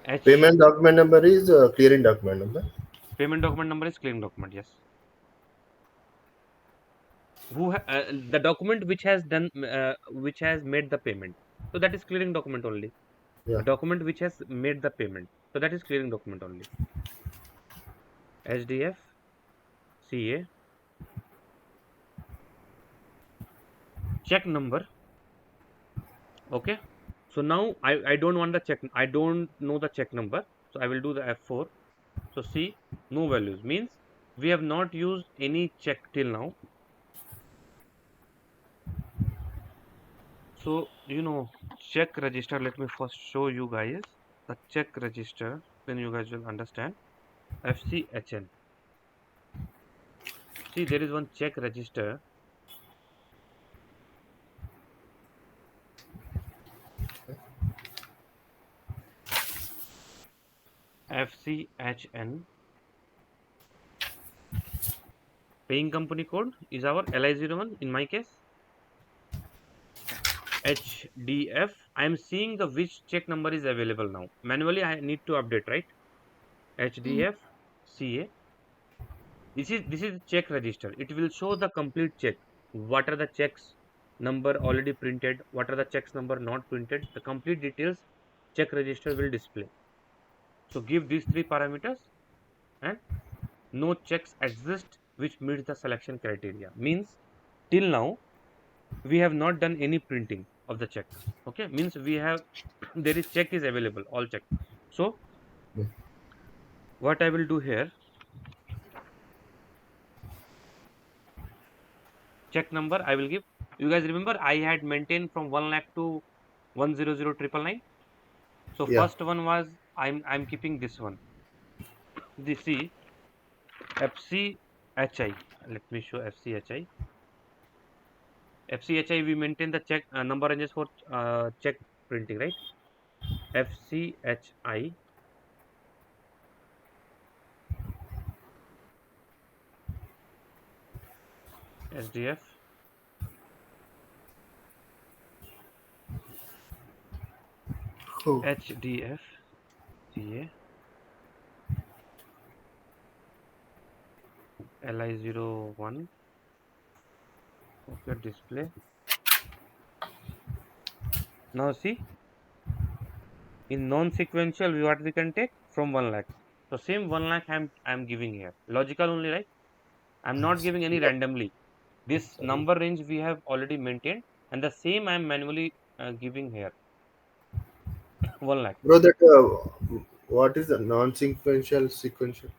H Payment document number is clearing document number. payment document number is clearing document. Yes. The document which has done which has made the payment. So that is clearing document only. Yeah. The document which has made the payment. So that is clearing document only. SDF, CA, check number. Okay. So now I don't want the check. I don't know the check number. So I will do the F4. So see, no values means we have not used any check till now. So check register. Let me first show you guys the check register. Then you guys will understand. FCHN. See, there is one check register. FCHN. Paying company code is our LI01 in my case. HDF. I am seeing the which check number is available now. Manually, I need to update, right? Mm. HDF CA. This is check register. It will show the complete check. What are the checks number already printed? What are the checks number not printed? The complete details check register will display. So give these three parameters, and no checks exist which meets the selection criteria. Means till now we have not done any printing of the check. Okay, means we have there is check is available, all check. So Hmm. what I will do here, check number I will give. You guys remember I had maintained from 1 lakh to 100,999. So Yeah. first one was I'm keeping this one. This see FCHI. Let me show FCHI. FCHI we maintain the check number ranges for check printing, right? FCHI SDF Oh. HDF CA LI01. Okay, display. Now see, in non-sequential what we can take from 1 lakh. So same 1 lakh I'm giving here. Logical only, right? I'm not giving any Yeah. randomly. This number range we have already maintained, and the same I'm manually giving here. 1 lakh. Bro, that what is the non-sequential sequential?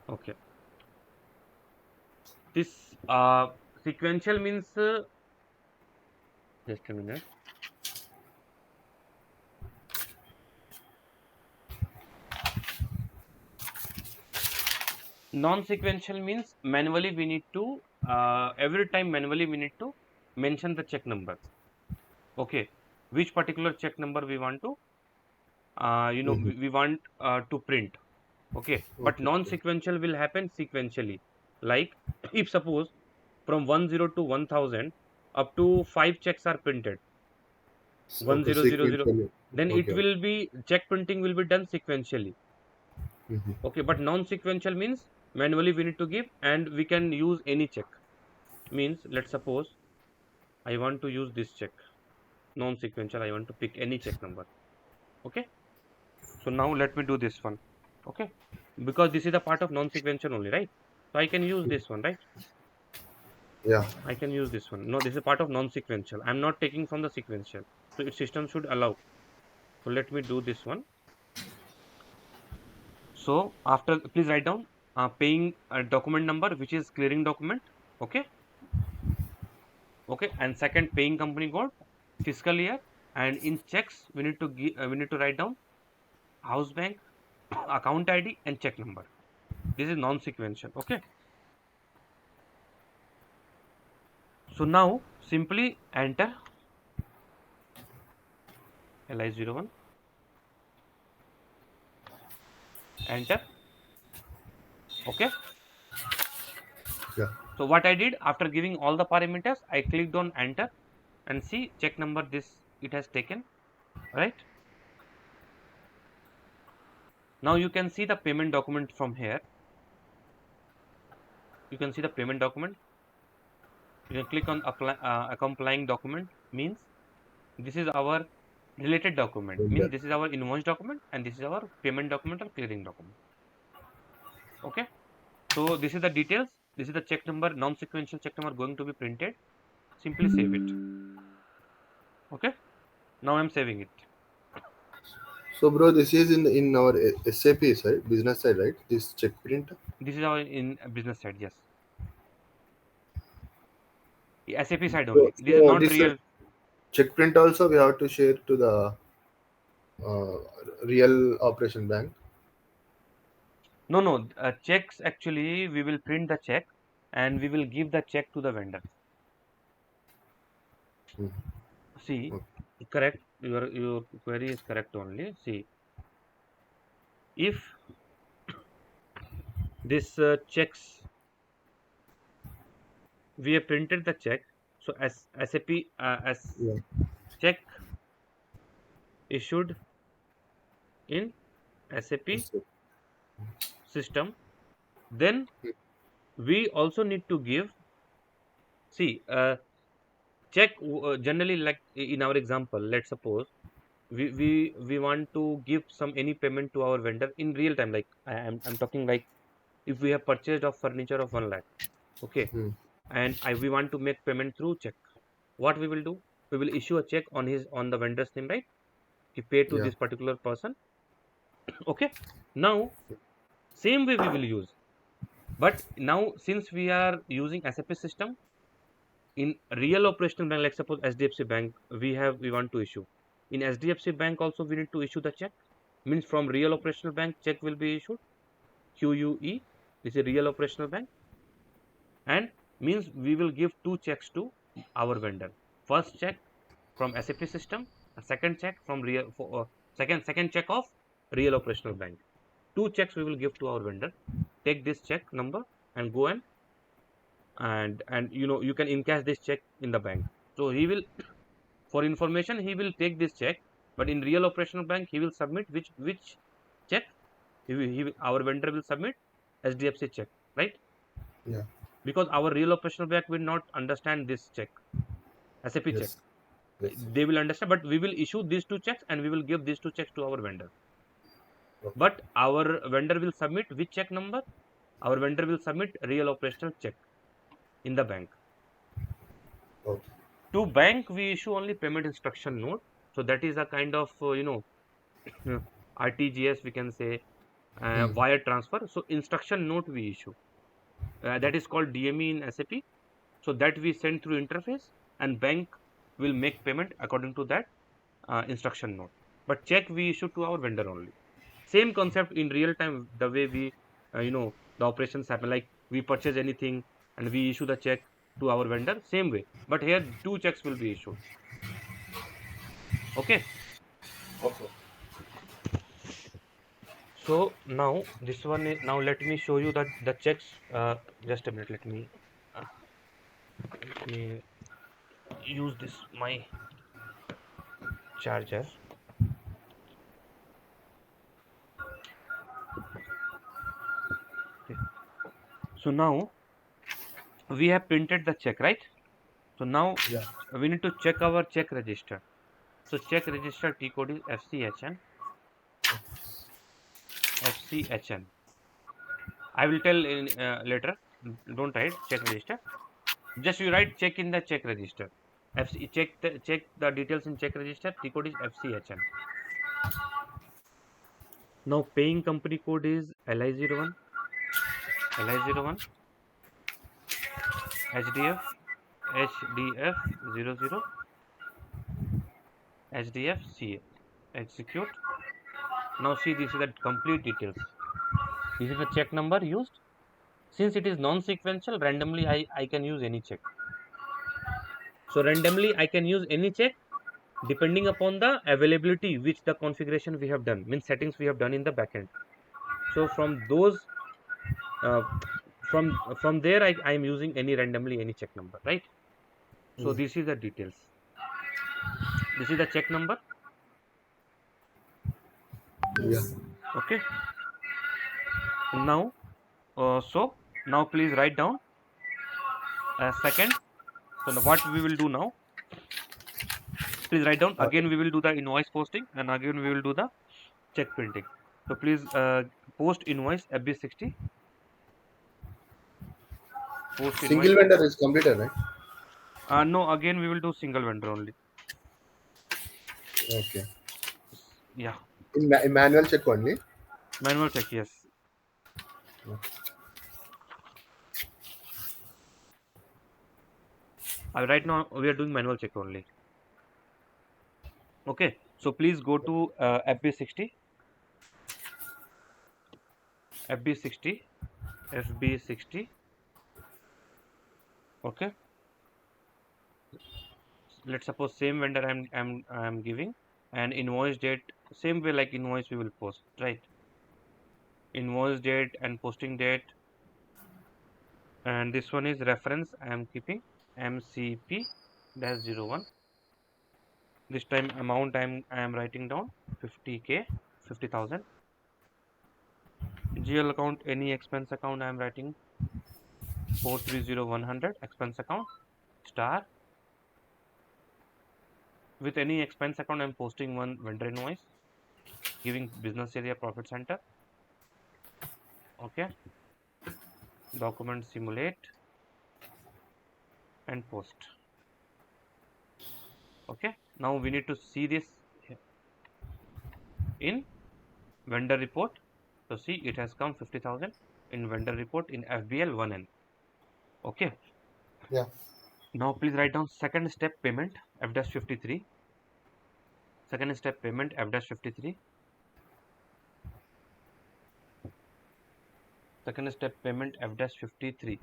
Okay. This sequential means just a minute. Non-sequential means manually we need to every time manually we need to mention the check number. Okay, which particular check number we want to Mm-hmm. we want to print. Okay, but Okay. non-sequential will happen sequentially. Like if suppose from 10 to 1000 up to 5 checks are printed, Okay, 1000, sequentially. then it Okay. will be check printing will be done sequentially. Mm-hmm. Okay, but non-sequential means manually we need to give and we can use any check. Means let's suppose I want to use this check. Non-sequential, I want to pick any check number. Okay. So now let me do this one. Okay. Because this is a part of non-sequential only, right? So I can use this one, right? Yeah. I can use this one. No, this is a part of non-sequential. I'm not taking from the sequential. So its system should allow. So let me do this one. So after, please write down paying document number, which is clearing document. Okay. Okay. And second, paying company code, fiscal year. And in checks, we need to give, we need to write down house bank, account ID, and check number. This is non-sequential. Okay. So now simply enter li01, enter. Okay. Yeah. So what I did after giving all the parameters, I clicked on enter and see check number this it has taken, right? Now you can see the payment document from here. You can see the payment document. You can click on apply, accompanying document means this is our related document Vendor. means this is our invoice document and this is our payment document or clearing document. Okay. So this is the details. This is the check number, non-sequential check number going to be printed. Simply save it. Okay. Now I'm saving it. So, bro, this is in our SAP side, business side, right? This check print. This is our in business side. Yes. SAP side So, only. This is so not this real. check print also we have to share to the uh, real operation bank. No, no. Checks actually we will print the check and we will give the check to the vendor. Mhm. See, Okay. correct. Your query is correct only. See, if this checks we have printed the check, so as SAP as Yeah. check issued in SAP SAP. system, then we also need to give. See, check generally like in our example. Let's suppose we want to give some any payment to our vendor in real time. Like I'm talking like if we have purchased of furniture of 1 lakh, okay, Hmm. and we want to make payment through check. What we will do? We will issue a check on the vendor's name, right? He pay to Yeah. this particular person. Okay. Now same way we will use. But now since we are using SAP system in real operational bank, like suppose HDFC Bank, we want to issue. In HDFC Bank also we need to issue the check. Means from real operational bank check will be issued. QUE is a real operational bank and means we will give two checks to our vendor. First check from SAP system, a second check from real for second check of real operational bank. Two checks we will give to our vendor. Take this check number and go and you can encash this check in the bank. So he will for information he will take this check, but in real operational bank he will submit which check our vendor will submit HDFC check, right? Yeah. Because our real operational bank will not understand this check, SAP check. Yes. Yes. They will understand, but we will issue these two checks and we will give these two checks to our vendor. Okay. But our vendor will submit which check number? Our vendor will submit real operational check in the bank. Okay. To bank, we issue only payment instruction note. So that is a kind of RTGS we can say, wire transfer. So instruction note we issue. That is called DME in SAP. So that we send through interface, and bank will make payment according to that instruction note. But check we issue to our vendor only. Same concept in real time, the way we, the operations happen. Like we purchase anything and we issue the check to our vendor, same way. But here two checks will be issued. Okay. Okay. So now this one is, now let me show you that the checks. Just a minute. Let me use this my charger. Okay. So now we have printed the check, right? So now Yeah. we need to check our check register. So check register T code is FCHN. FCHN. I will tell in later. Don't write check register. Just you write check in the check register. Check the details in check register. T code is FCHN. Now paying company code is LI01, LI01, HDF, HDF00, HDF CA. Execute. Now see, this is the complete details. This is the check number used. Since it is non-sequential, randomly I can use any check. So randomly I can use any check depending upon the availability which the configuration we have done, means settings we have done in the backend. So from those, uh, from there I am using any randomly any check number, right? So Mm. this is the details. This is the check number. Yeah. Yes. Okay. Now, so now please write down a second. So now what we will do now? Please write down Okay. again. We will do the invoice posting, and again we will do the check printing. So please post invoice FB60. Post invoice. Single vendor is completed, right? No, again we will do single vendor only. Okay. Yeah, In manual check only. manual check. Yes. Right now we are doing manual check only. Okay. So please go to FB60, FB60, FB60. Okay. Let's suppose same vendor I'm giving, and invoice date same way like invoice we will post, right? Invoice date and posting date, and this one is reference I am keeping MCP -01. This time amount I am writing down 50K, 50,000. GL account, any expense account I am writing 430100 expense account star. With any expense account I am posting one vendor invoice giving business area profit center. Okay. Document simulate and post. Okay. Now we need to see this in vendor report. So see, it has come 50,000 in vendor report in FBL 1N. Okay. Yeah. Now please write down second step payment F-53. Second step payment F-53. Second step payment F-53.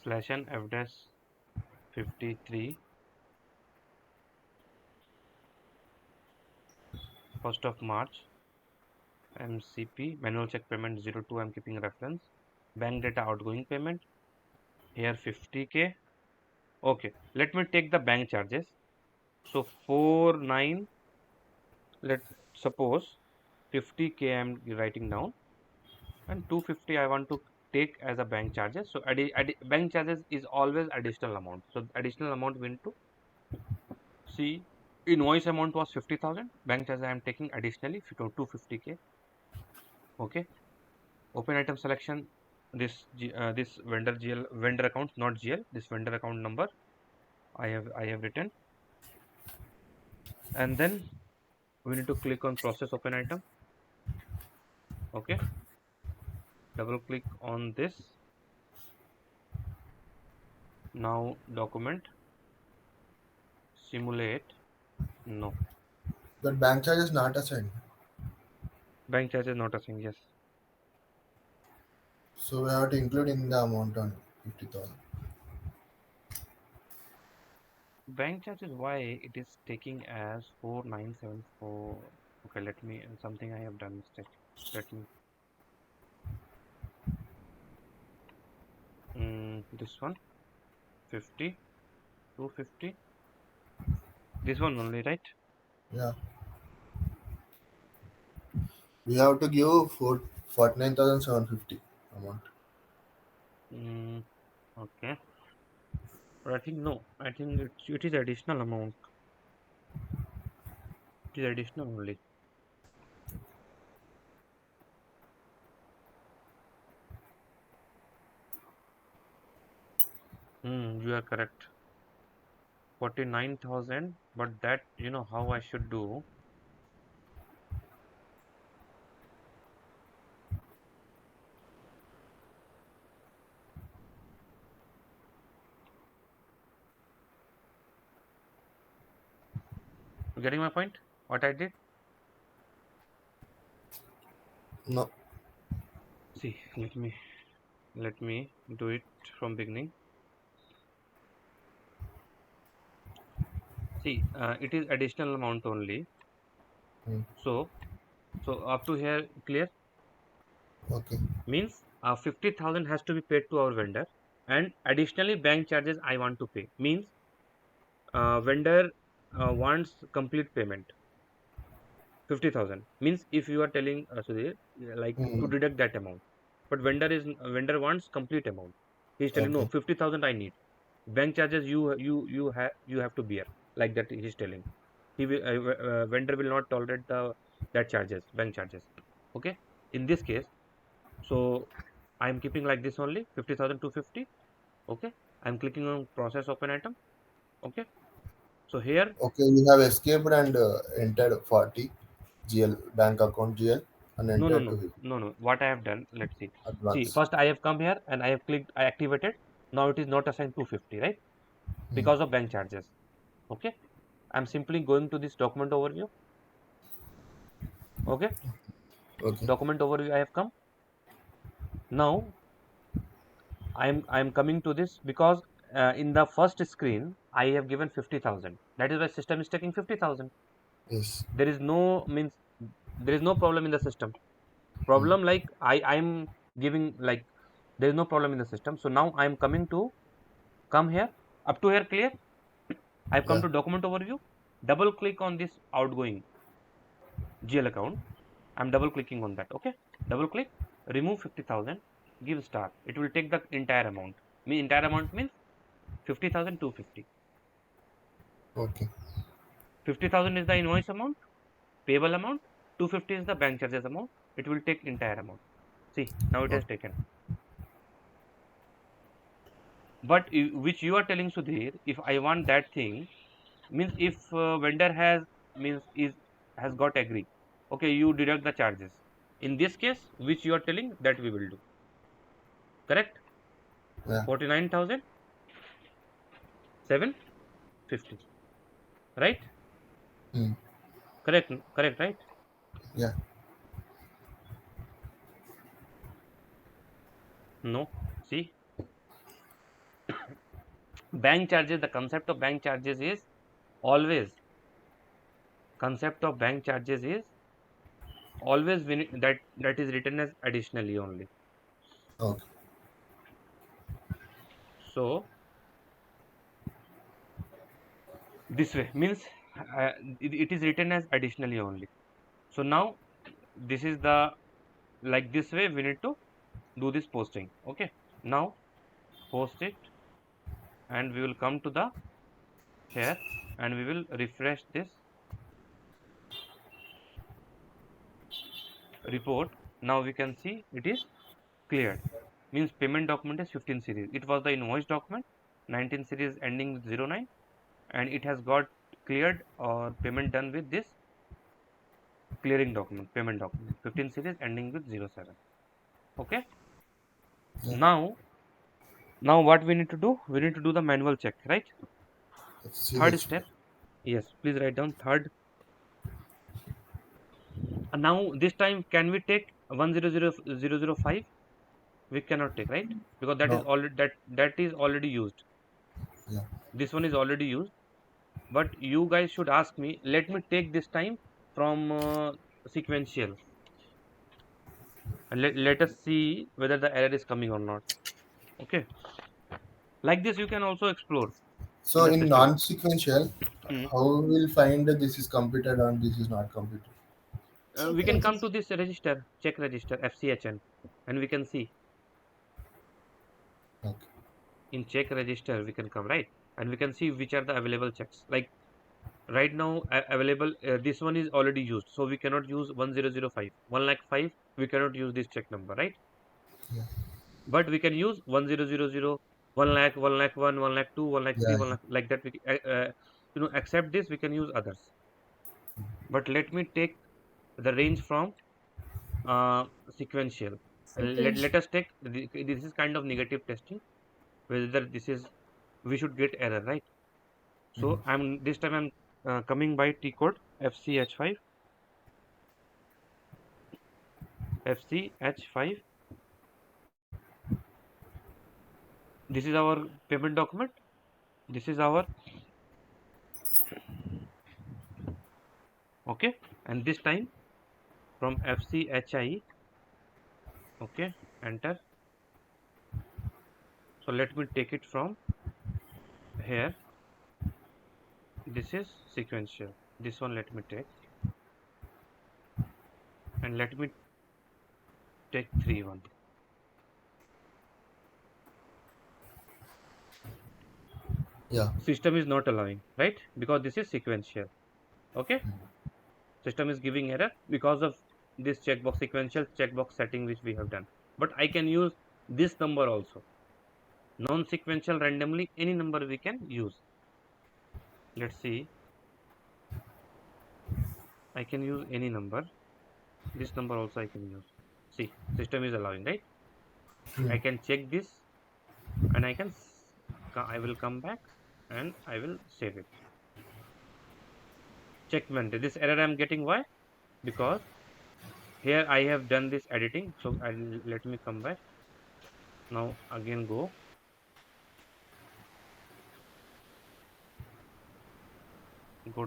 /N F-53. 1st of March. MCP manual check payment 02. I'm keeping reference. Bank data outgoing payment. Here 50K. Okay. Let me take the bank charges. So 49. Let's suppose 50K I'm writing down, and 250 I want to take as a bank charges. So bank charges is always additional amount. So additional amount we need to see Invoice amount was 50,000. Bank charges I am taking additionally 250K. Okay. Open item selection. This vendor GL vendor account, not GL. This vendor account number I have written, and then we need to click on process open item. Okay. Double click on this. Now document simulate. No, But bank charge is not assigned. bank charges not a thing. Yes. So we have to include in the amount on 50,000. Bank charges, why it is taking as 4974? Okay, let me, something I have done mistake. Let me, this one, 50, 250, this one only, right? Yeah. We have to give 49,750 amount. Mm, okay, but I think no, I think it is additional amount. It is additional only. You are correct. 49,000, but that, how I should do. You getting my point? What I did? No. See, let me do it from beginning. See, it is additional amount only. Hmm. So up to here clear, Okay. means 50,000 has to be paid to our vendor, and additionally bank charges I want to pay, means vendor wants complete payment. 50,000 means if you are telling Sudhir, like to Hmm. deduct that amount, but vendor wants complete amount. He is telling no, Okay. 50,000 I need. Bank charges you have to bear, like that he is telling. He will vendor will not tolerate that charges, bank charges. Okay, in this case, so I am keeping like this only, 50,250. Okay, I am clicking on process open item. Okay, so here, Okay, we have escaped and entered 40 GL bank account GL and no, no, entered no, to his no, no, what I have done, let's see. See, advance. first I have come here and I have clicked, I activated. Now it is not assigned 250, right? Hmm. Because of bank charges. Okay, I'm simply going to this document overview. Okay, Okay. document overview I have come. Now I am coming to this because in the first screen I have given 50,000. That is why system is taking 50,000. Yes. There is no, means there is no problem in the system. Hmm. Problem like I'm giving, like there is no problem in the system. So now I am coming to come here. Up to here clear. I've come Yeah. to document overview. Double click on this outgoing GL account. I'm double clicking on that. Okay, double click, remove 50,000, give star. It will take the entire amount. Entire amount means 50,250. Okay. 50,000 is the invoice amount, payable amount. 250 is the bank charges amount. It will take entire amount. See, now it has Okay. taken. But which you are telling Sudhir, if I want that thing, means if vendor means is has got agree. Okay, you deduct the charges. In this case, which you are telling, that we will do. Correct? Yeah. 49,750. Right? Hmm. Correct. Correct. Right? Yeah. No. See, bank charges. The concept of bank charges is always that is written as additionally only. Okay. So this way means it is written as additionally only. So now this is the, like this way we need to do this posting. Okay, now post it, and we will come to the here, and we will refresh this report. Now we can see it is cleared. Means payment document is 15 series. It was the invoice document 19 series ending with 09, and it has got cleared or payment done with this clearing document, payment document 15 series ending with 07. Okay. Yeah. Now what we need to do? We need to do the manual check, right? Third CH. step. Yes, please write down third. Now this time can we take 100005? We cannot take, right? Because that is No. already that is already used. Yeah. This one is already used. But you guys should ask me. Let me take this time from sequential, and let us see whether the error is coming or not. Okay. Like this, you can also explore So in a in system. non-sequential, Hmm. how will find that this is completed and this is not completed? Check We can come to register. this register, check register FCHN, and we can see Okay. in check register we can come, right, and we can see which are the available checks. Like right now available, this one is already used, so we cannot use 1005, 1 lakh 5. We cannot use this check number, right? Yeah. But we can use 1000, 1 lakh, 1 lakh 1, 1 lakh 2, 1 lakh 3, Yeah. 1 lakh, like that. We accept this. We can use others. But let me take the range from sequential, and let Sequential. us take this is kind of negative testing, whether this is we should get error, right? So I'm this time I'm coming by T code FCH5, FCH5. This is our payment document. This is our okay, and this time from FCHI. Okay, enter. So let me take it from here. This is sequential. This one let me take, and let me take 3 1. Yeah. System is not allowing, right? Because this is sequential. Okay, system is giving error because of this checkbox, sequential checkbox setting which we have done. But I can use this number also. Non-sequential randomly any number we can use. Let's see. I can use any number. This number also I can use. See, system is allowing, right? Hmm. I can check this, and I will come back and I will save it. Check when this error I'm getting. Why? Because here I have done this editing. So I'll let me come back. Now again go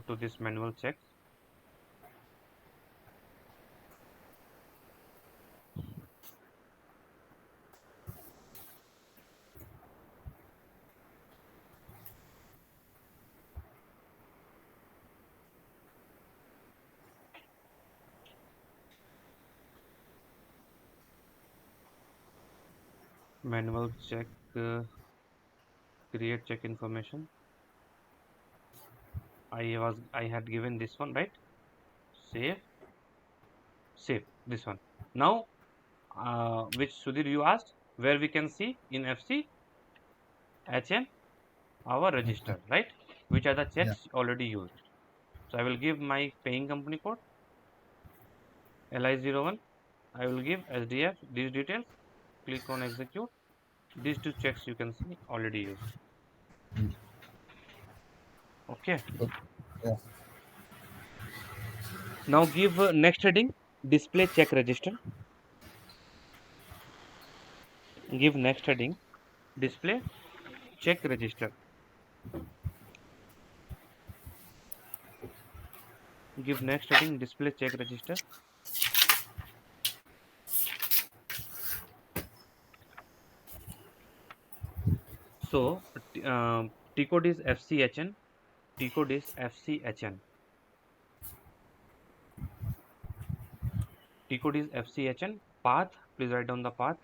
to this manual check. Manual check, create check information. I had given this one, right? Save, save this one. Now which Sudhir you asked, where we can see in FC HN our Okay. register, right? Which are the Yeah. checks already used. So I will give my paying company code LI01. I will give SDF these details. Click on execute. These two checks you can see already used. Hmm. Okay. Okay. Yeah. Now give next heading display check register. Give next heading display check register. Give next heading display check register. So T code is FCHN. T code is FCHN. T code is FCHN. Path, please write down the path.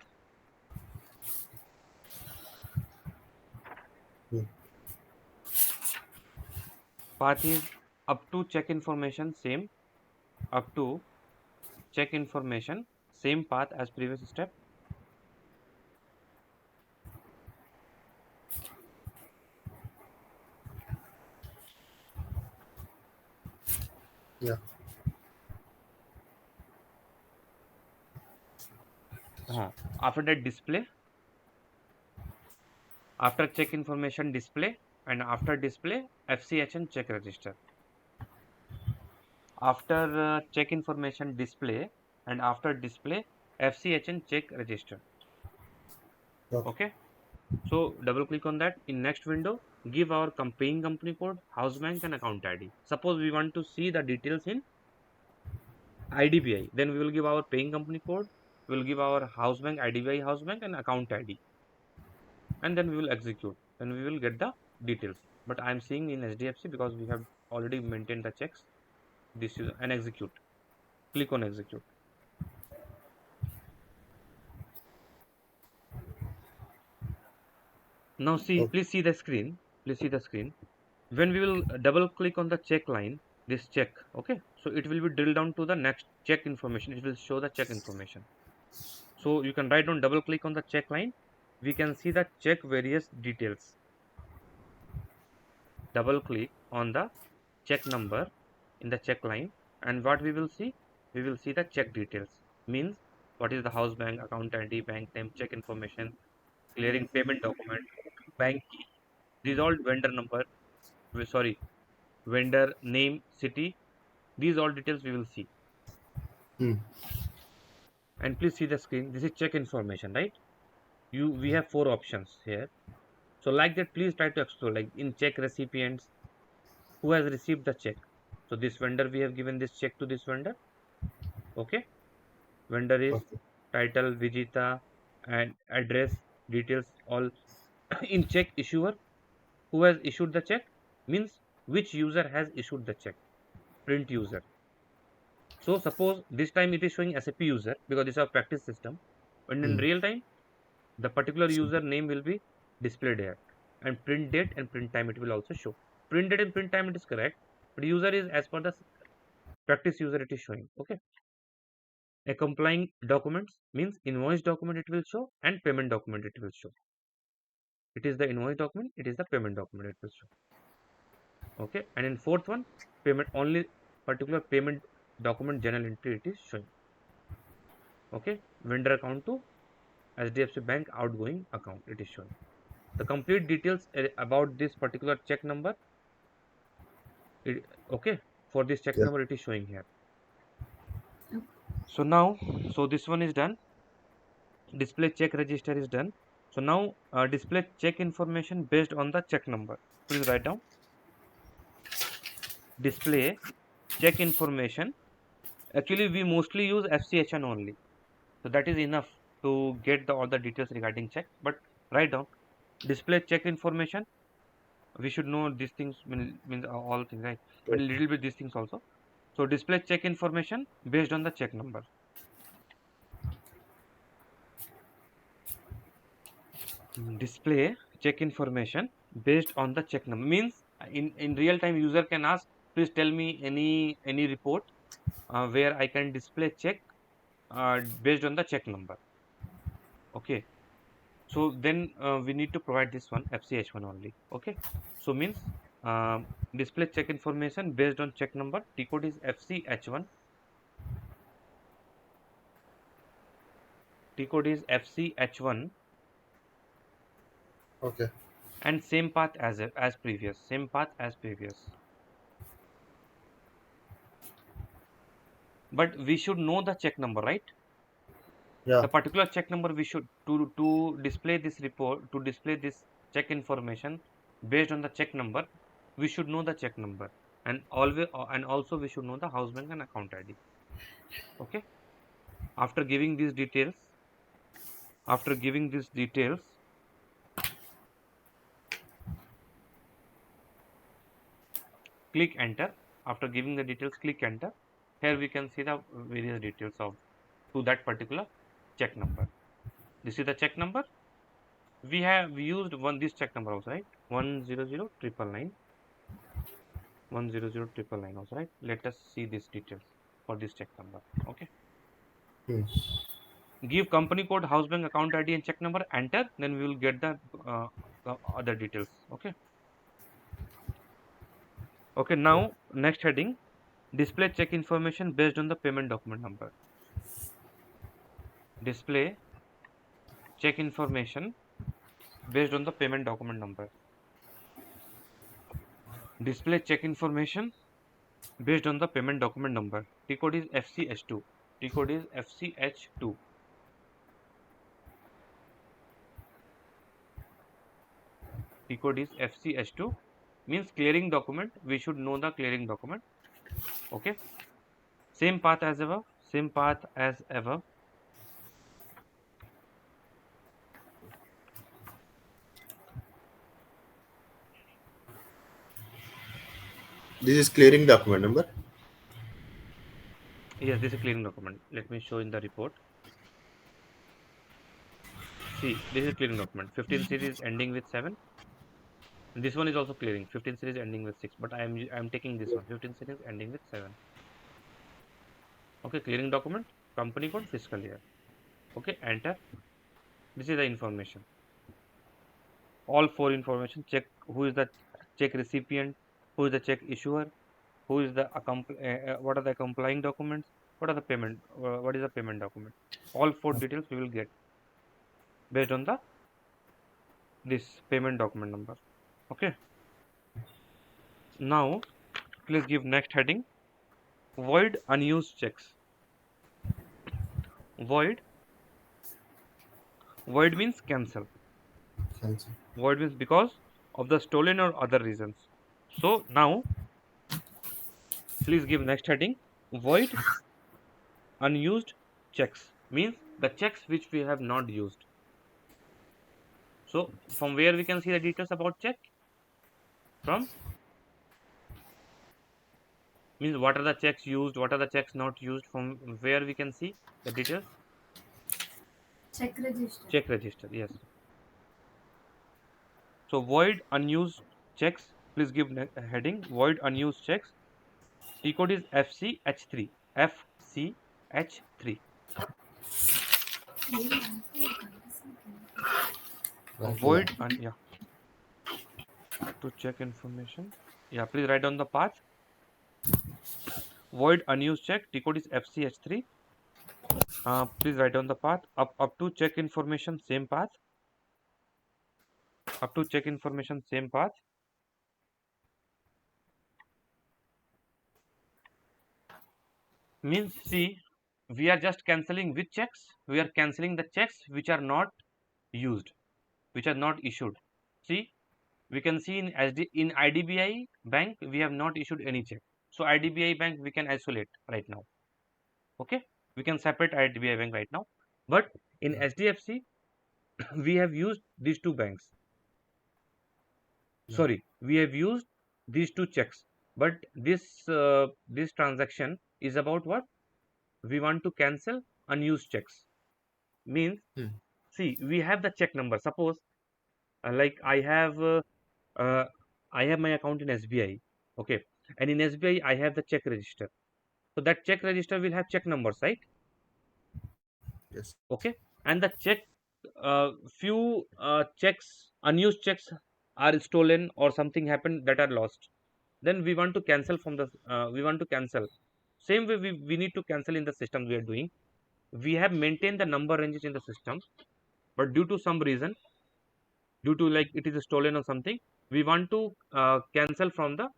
Hmm. Path is up to check information same, up to check information same path as previous step. Yeah. After that display, after check information display, and after display FCHN check register. After check information display and after display FCHN check register. Okay. Okay. So double click on that. In next window, give our paying company code, house bank and account ID. Suppose we want to see the details in IDBI, then we will give our paying company code, we will give our house bank, IDBI house bank and account ID, and then we will execute. Then we will get the details. But I am seeing in SDFC because we have already maintained the checks. This is an execute. Click on execute. Now see, Okay. please see the screen. Please see the screen. When we will double click on the check line, this check, okay, so it will be drilled down to the next check information. It will show the check information. So you can write down, double click on the check line. We can see the check various details. Double click on the check number in the check line, and what we will see? We will see the check details. Means what is the house bank, account ID, bank name, check information, clearing payment document, bank key. These all vendor number. Sorry, vendor name, city. These all details we will see. Hmm. And please see the screen. This is check information, right? We have four options here. So like that, please try to explore. Like in check recipients, who has received the check? So this vendor, we have given this check to this vendor. Okay. Vendor is Okay. title, Vijita, and address details all. In check issuer, who has issued the check? Means which user has issued the check? Print user. So suppose this time it is showing SAP user because this is a practice system. And in Hmm. real time, the particular user name will be displayed here, and print date and print time it will also show. Print date and print time it is correct, but user is as per the practice user it is showing. Okay. A complying documents means invoice document it will show and payment document it will show. It is the invoice document, it is the payment document it will show. Okay. And in fourth one, payment only, particular payment document general entry it is showing. Okay. Vendor account to SDFC bank outgoing account it is showing. The complete details about this particular check number, okay, for this check Yeah. number it is showing here. So now, so this one is done. Display check register is done. So now display check information based on the check number. Please write down. Display check information. Actually, we mostly use FCHN only. So that is enough to get all the details regarding check. But write down. Display check information. We should know these things means all things, right? But a Okay. little bit these things also. So display check information based on the check number. Display check information based on the check number means in real time user can ask, please tell me any report where I can display check based on the check number. Okay. So then we need to provide this one FCH1 only. Okay. So means display check information based on check number. T code is FCH1. T code is FCH1 Okay. and same path as previous. Same path as previous. But we should know the check number, right? Yeah. The particular check number we should to display this report, to display this check information based on the check number, we should know the check number, and always and also we should know the house bank and account ID. Okay. After giving these details, after giving these details, click enter. After giving the details, click enter. Here we can see the various details of to that particular check number. This is the check number. We have used one this check number also, right? 100 999. 100,999 also, right? Let us see these details for this check number. Okay. Hmm. Give company code, house bank account ID and check number, enter, then we will get the other details. Okay. Okay, now next heading, display check information based on the payment document number. Display check information based on the payment document number. Display check information based on the payment document number. T code is FCH2. T code is FCH2. T code is FCH2 means clearing document. We should know the clearing document. Okay. Same path as ever. Same path as ever. This is clearing document number. Yes, this is a clearing document. Let me show in the report. See, this is clearing document. 15 series ending with 7. This one is also clearing. 15 series ending with 6. But I am taking this one. 15 series ending with 7. Okay, clearing document. Company code, fiscal year. Okay, enter. This is the information. All four information. Check who is the check recipient, who is the check issuer, who is the what are the complying documents, what are the payment, what is the payment document. All four details we will get based on the this payment document number. Okay. Now please give next heading, void unused checks. Void means cancel. Fancy. Void means because of the stolen or other reasons. So now please give next heading, void unused checks means the checks which we have not used. So from where we can see the details about check? From means what are the checks used, what are the checks not used, from where we can see the details? Check register. Check register, yes. So void unused checks, please give heading, void unused checks. T code is FCH3. FCH3. Right. Yeah. Void and yeah, to check information. Yeah, please write down the path. Void unused check. T code is FCH3. Please write down the path up to check information same path. Up to check information same path. Means see, we are just cancelling which checks? We are cancelling the checks which are not used, which are not issued. See, we can see in in IDBI bank we have not issued any check. So IDBI bank we can isolate right now. Okay, we can separate IDBI bank right now. But in Yeah. SDFC we have used these two banks. Yeah. Sorry, we have used these two checks. But this transaction is about what? We want to cancel unused checks. Means Hmm. see, we have the check number. Suppose like uh, I have my account in SBI. Okay, and in SBI I have the check register. So that check register will have check numbers, right? Yes. Okay, and the check few checks, unused checks are stolen or something happened that are lost. Then we want to cancel from the we want to cancel. Same way we need to cancel in the system we are doing. We have maintained the number ranges in the system, but due to some reason, due to like it is stolen or something, we want to cancel from the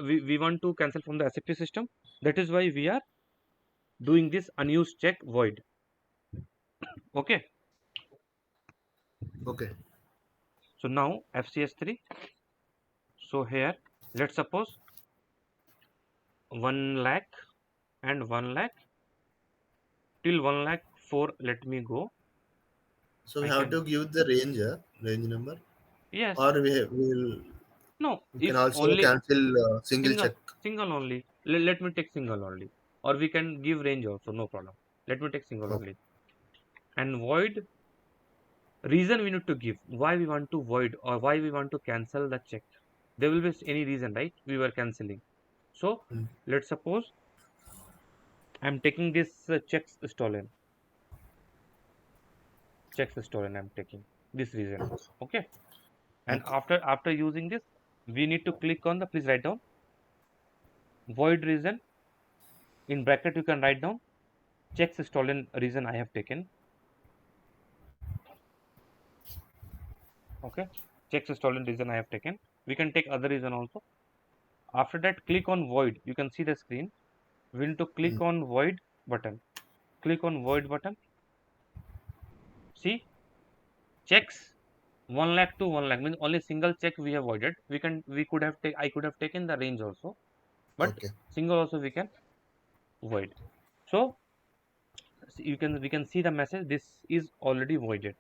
we want to cancel from the SAP system. That is why we are doing this unused check void. Okay, Okay. so now FCS3. So here let's suppose 1 lakh and 1 lakh till 1 lakh 4. Let me go. So we I have can, to give the range, range number, yes, or no, we can if also only cancel single single, check. single only. Let me take single only, or we can give range also, no problem. Let me take single Okay. only. And void, reason we need to give why we want to void or why we want to cancel the check. There will be any reason, right? We were canceling. So Mm. let's suppose I'm taking this checks stolen. I'm taking this reason. Okay. And Okay. after using this, we need to click on the, please write down, void reason. In bracket, you can write down checks stolen reason I have taken. Okay. Checks stolen reason I have taken. We can take other reason also. After that, click on void. You can see the screen. We need to click Mm. on void button. Click on void button. See, checks 1 lakh to 1 lakh means only single check we have voided. We could have I could have taken the range also, but Okay. single also we can void. So we can see the message. This is already voided.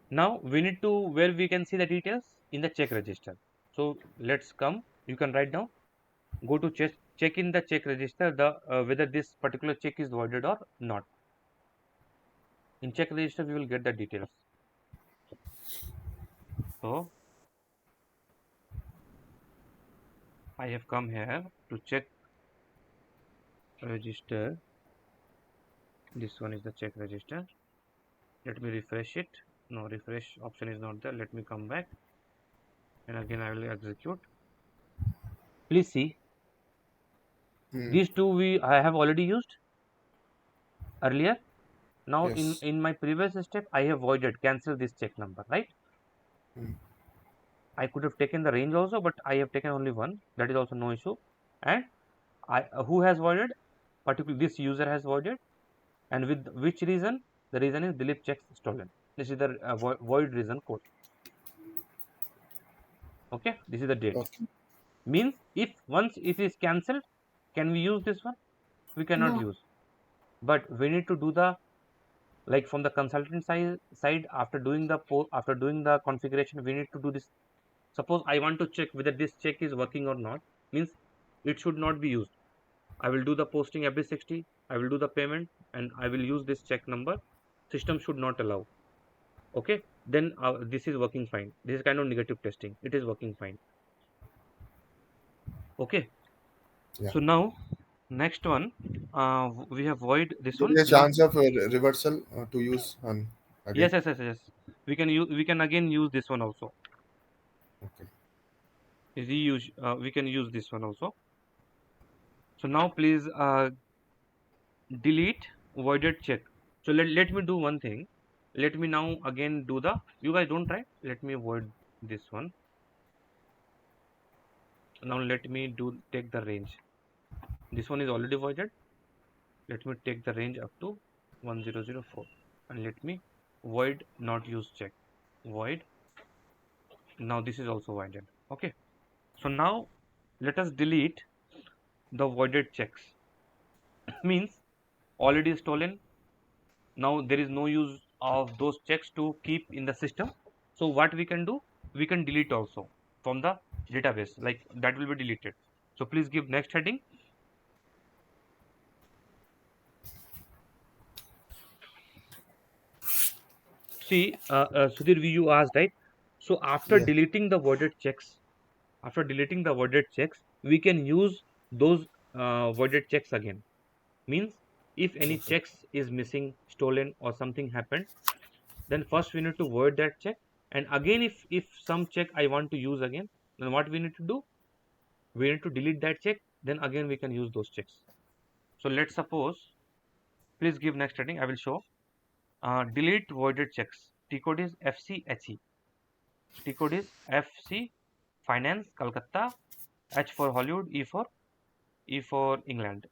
Now we need to, where we can see the details in the check register. So let's come. You can write down. Go to check in the check register the whether this particular check is voided or not. In check register we will get the details. So I have come here to check register. This one is the check register. Let me refresh it. No, refresh option is not there. Let me come back and again I will execute. Please see, Mm. these two I have already used earlier. Now Yes. in my previous step I have voided, cancel this check number, right? Mm. I could have taken the range also, but I have taken only one. That is also no issue. And who has voided? Particularly this user has voided, and with which reason? The reason is delete checks stolen. This is the void reason code. Okay, this is the date. Okay. Means if once it is cancelled, can we use this one? We cannot No. use. But we need to do the, like from the consultant side, after doing the after doing the configuration, we need to do this. Suppose I want to check whether this check is working or not. Means it should not be used. I will do the posting every 60. I will do the payment and I will use this check number. System should not allow. Okay. Then this is working fine. This is kind of negative testing. It is working fine. Okay. Yeah. So now next one, we have void this There one. is a Now chance of a reversal to use on again. yes. We can use. We can again use this one also. Okay. Reuse. We can use this one also. So now please delete voided check. So let me do one thing. Let me now again do the. You guys don't try. Let me void this one. Now let me do take the range. This one is already voided. Let me take the range up to 1004 and let me void not use check. Void. Now this is also voided. Okay. So now let us delete the voided checks. Means already stolen. Now there is no use of those checks to keep in the system. So what we can do? We can delete also from the database. Like that will be deleted. So please give next heading. See, Sudhir, you asked, right? So Yes. after deleting the voided checks, we can use those voided checks again. Means if any Okay. checks is missing, stolen, or something happened, then first we need to void that check. And again, if some check I want to use again, then what we need to do? We need to delete that check. Then again we can use those checks. So let's suppose. Please give next heading. I will show. Delete voided checks. T code is FCHE. T code is FC Finance Calcutta. H for Hollywood. E for England.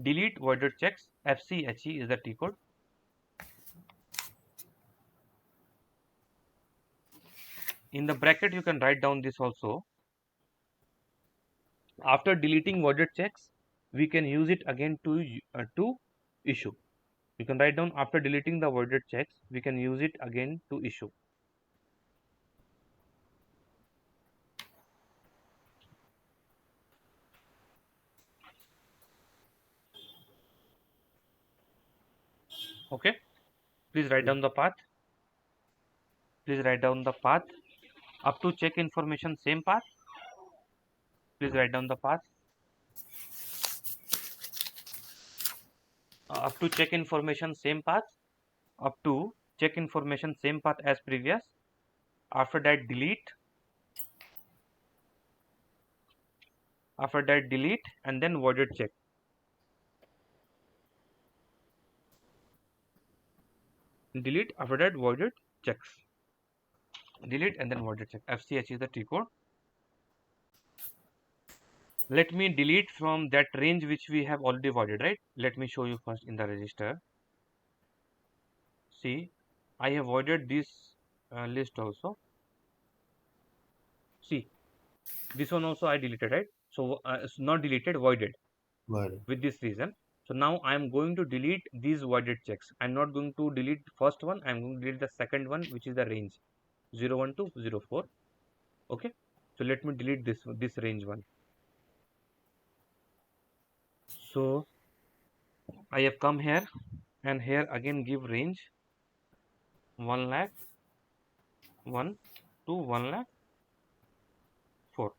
Delete voided checks. FCHE is the T code. In the bracket, you can write down this also. After deleting voided checks, we can use it again to issue. You can write down after deleting the voided checks, we can use it again to issue. Okay. Please write down the path. Please write down the path. Up to check information same path. Please write down the path. Up to check information same path. Up to check information same path as previous. After that delete. After that delete and then voided check. Delete, after that voided checks. Delete and then voided check. FCH is the T code. Let me delete from that range which we have already voided, right? Let me show you first in the register. See, I have voided this list also. See, this one also I deleted, right? So it's not deleted, voided Got with this reason. So now I am going to delete these voided checks. I'm not going to delete first one. I'm going to delete the second one, which is the range 01 to 04. Okay. So let me delete this range one. So I have come here and here again give range 1 lakh 1 to 1 lakh 4.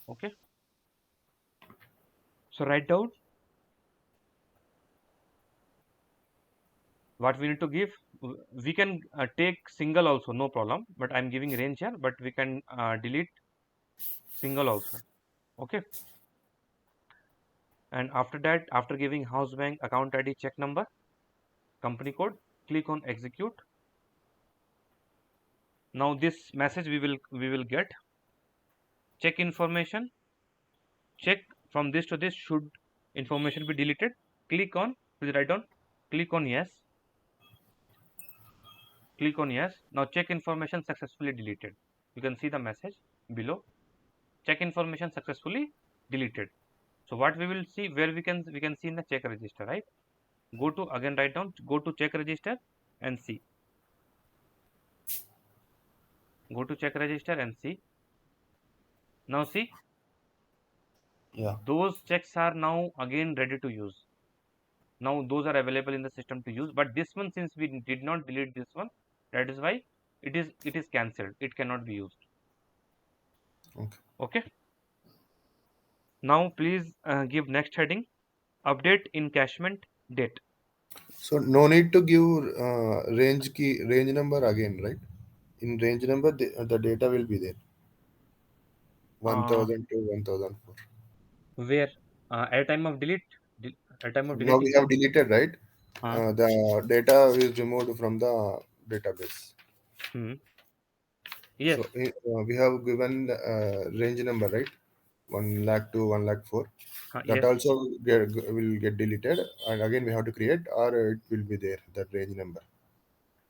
Okay. So write down what we need to give. We can take single also, no problem, but I'm giving range here, but we can delete single also. Okay. And after that, after giving house bank account ID, check number, company code, click on execute. Now this message we will get. Check information, check from this to this, should information be deleted? Click on, please write down, click on yes, click on yes. Now check information successfully deleted. You can see the message below. Check information successfully deleted. So what we will see, where we can see in the check register, right? Go to, again write down, go to check register and see. Go to check register and see. Now see, Yeah. those checks are now again ready to use. Now those are available in the system to use, but this one, since we did not delete this one, that is why it is cancelled. It cannot be used. Okay. Okay. Now please give next heading, update encashment date. So no need to give range number again, right? In range number, the data will be there. Uh, 1000 to 1004. where at time of at time of Now we deleting. have deleted, right? Uh, The data is removed from the database. hmm, So yes. we have given range number, right? 1 lakh to 1 lakh 4. That Yes. also will get deleted, and again we have to create, or it will be there, that range number.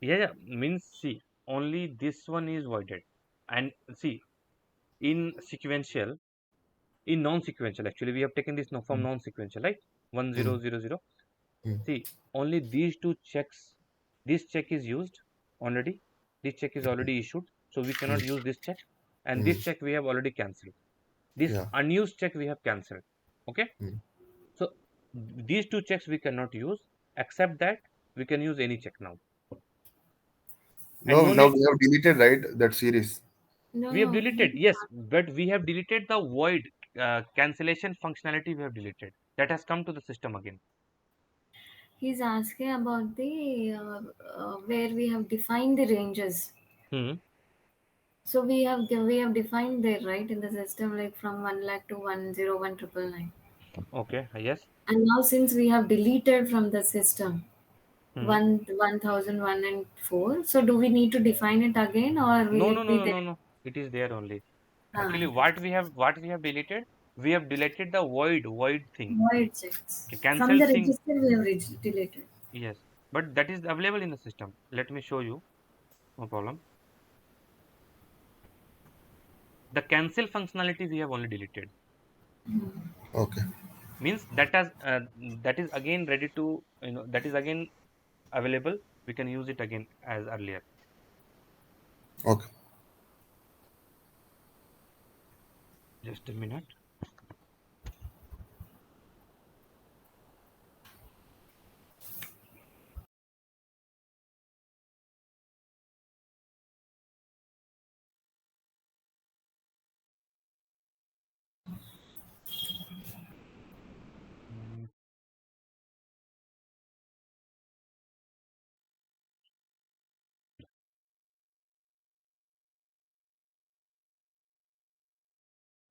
Yeah, yeah. Means see, only this one is voided. And see, in sequential, in non-sequential, actually, we have taken this now from Mm. non-sequential, right? One Mm. zero zero zero. Mm. See, only these two checks. This check is used already. This check is already issued, so we cannot Mm. use this check. And this Mm. check we have already cancelled. This Yeah. unused check we have cancelled. Okay. Mm. So these two checks we cannot use. Except that we can use any check now. And No, no now need. we have deleted, right, that series. No, We have no. deleted, yes, but we have deleted the void cancellation functionality. We have deleted that has come to the system again. He's asking about the where we have defined the ranges. Hmm. So we have defined there, right, in the system, like from 1 lakh to 101,999. Okay. Yes. And now since we have deleted from the system Hmm. 1,004, so do we need to define it again or will No, no, it no, be no, no, there? no. It is there only. Ah, Actually, what we have deleted, we have deleted the void thing. void checks. From Cancel the thing. register we have deleted. Yes, but that is available in the system. Let me show you. No problem. The cancel functionality we have only deleted. Okay. Means that is again ready to, that is again available. We can use it again as earlier. Okay. Just a minute.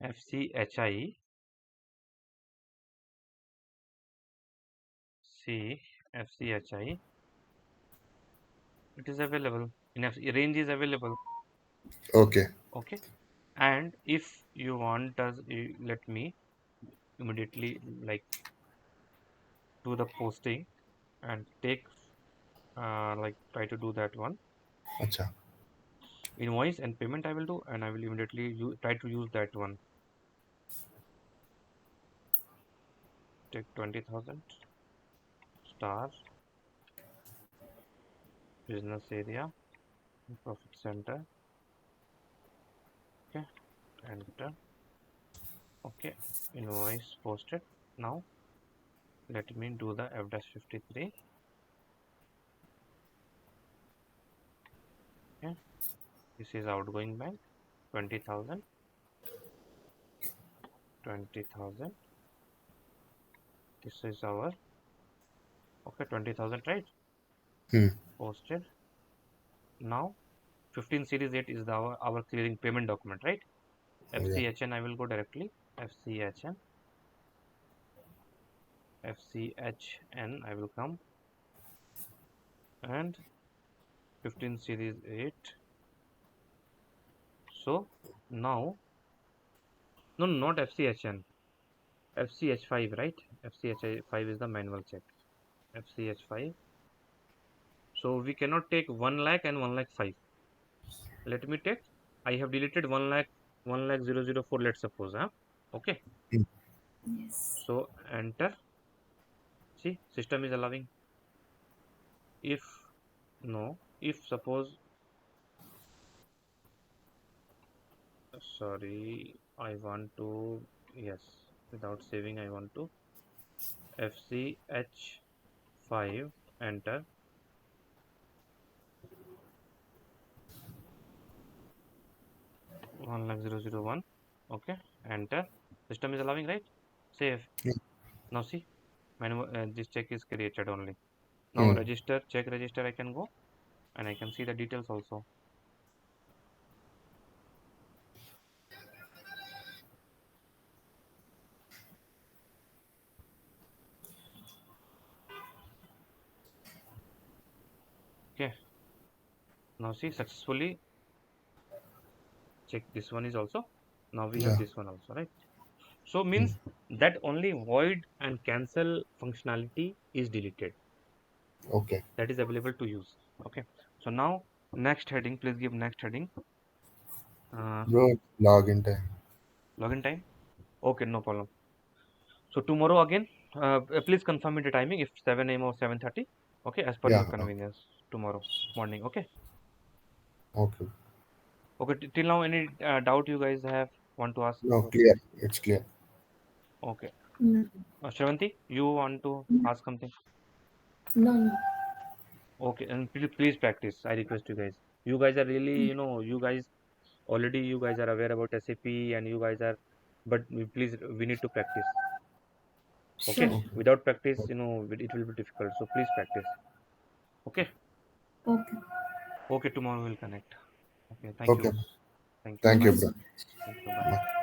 FCHI C FCHI, it is available in range is available. Okay. Okay, and if you want us, let me immediately like do the posting and take like try to do that one. Acha. Invoice and payment I will do, and I will immediately try to use that one. Take 20,000 star business area profit center. Okay, enter. Okay, invoice posted. Now let me do the F-53. Okay, this is outgoing bank 20,000. 20,000. This is our okay 20,000, right? Hmm. Posted. Now 15 series 8 is our clearing payment document, right? Yeah. FCHN I will go directly. FCHN. FCHN I will come, and 15 series 8. So now, no, not FCHN, FCH5, right? FCH5 is the manual check. FCH5. So we cannot take 1 lakh and 1 lakh 5. Let me take. I have deleted 1 lakh, 1 lakh 004. Let's suppose, huh? Okay. Hmm. Yes. So enter. See, system is allowing. If no, if suppose, sorry, I want to, yes, without saving, I want to FCH5, enter. 1 lakh 001. Okay, enter. System is allowing, right? Save. Yeah. Now see, this check is created only. Now Hmm. register, check register, I can go and I can see the details also. Okay, now see, successfully check this one is also. Now we have Yeah. this one also, right? So Hmm. means that only void and cancel functionality is deleted. Okay. That is available to use. Okay. So now next heading, please give next heading. Bro, login time. Login time. Okay, no problem. So tomorrow again, please confirm me the timing if 7 a.m. or 7:30. Okay, as per your Yeah. convenience tomorrow morning. Okay. Okay. Okay. Till now, any doubt you guys have want to ask? No, clear. It's clear. Okay. No, Shravanti, you want to ask something? no, no. Okay, and please practice. I request you guys. You guys are really, you guys already you guys are aware about SAP and you guys are, but please we need to practice. Sure. Okay, Okay. without practice, it will be difficult. So please practice. Okay. Okay. Okay, tomorrow we'll connect. Okay, thank you. Okay. Thank you. Thank Thank you, you Bye. so bro. much. Thank you. Bye. Bye.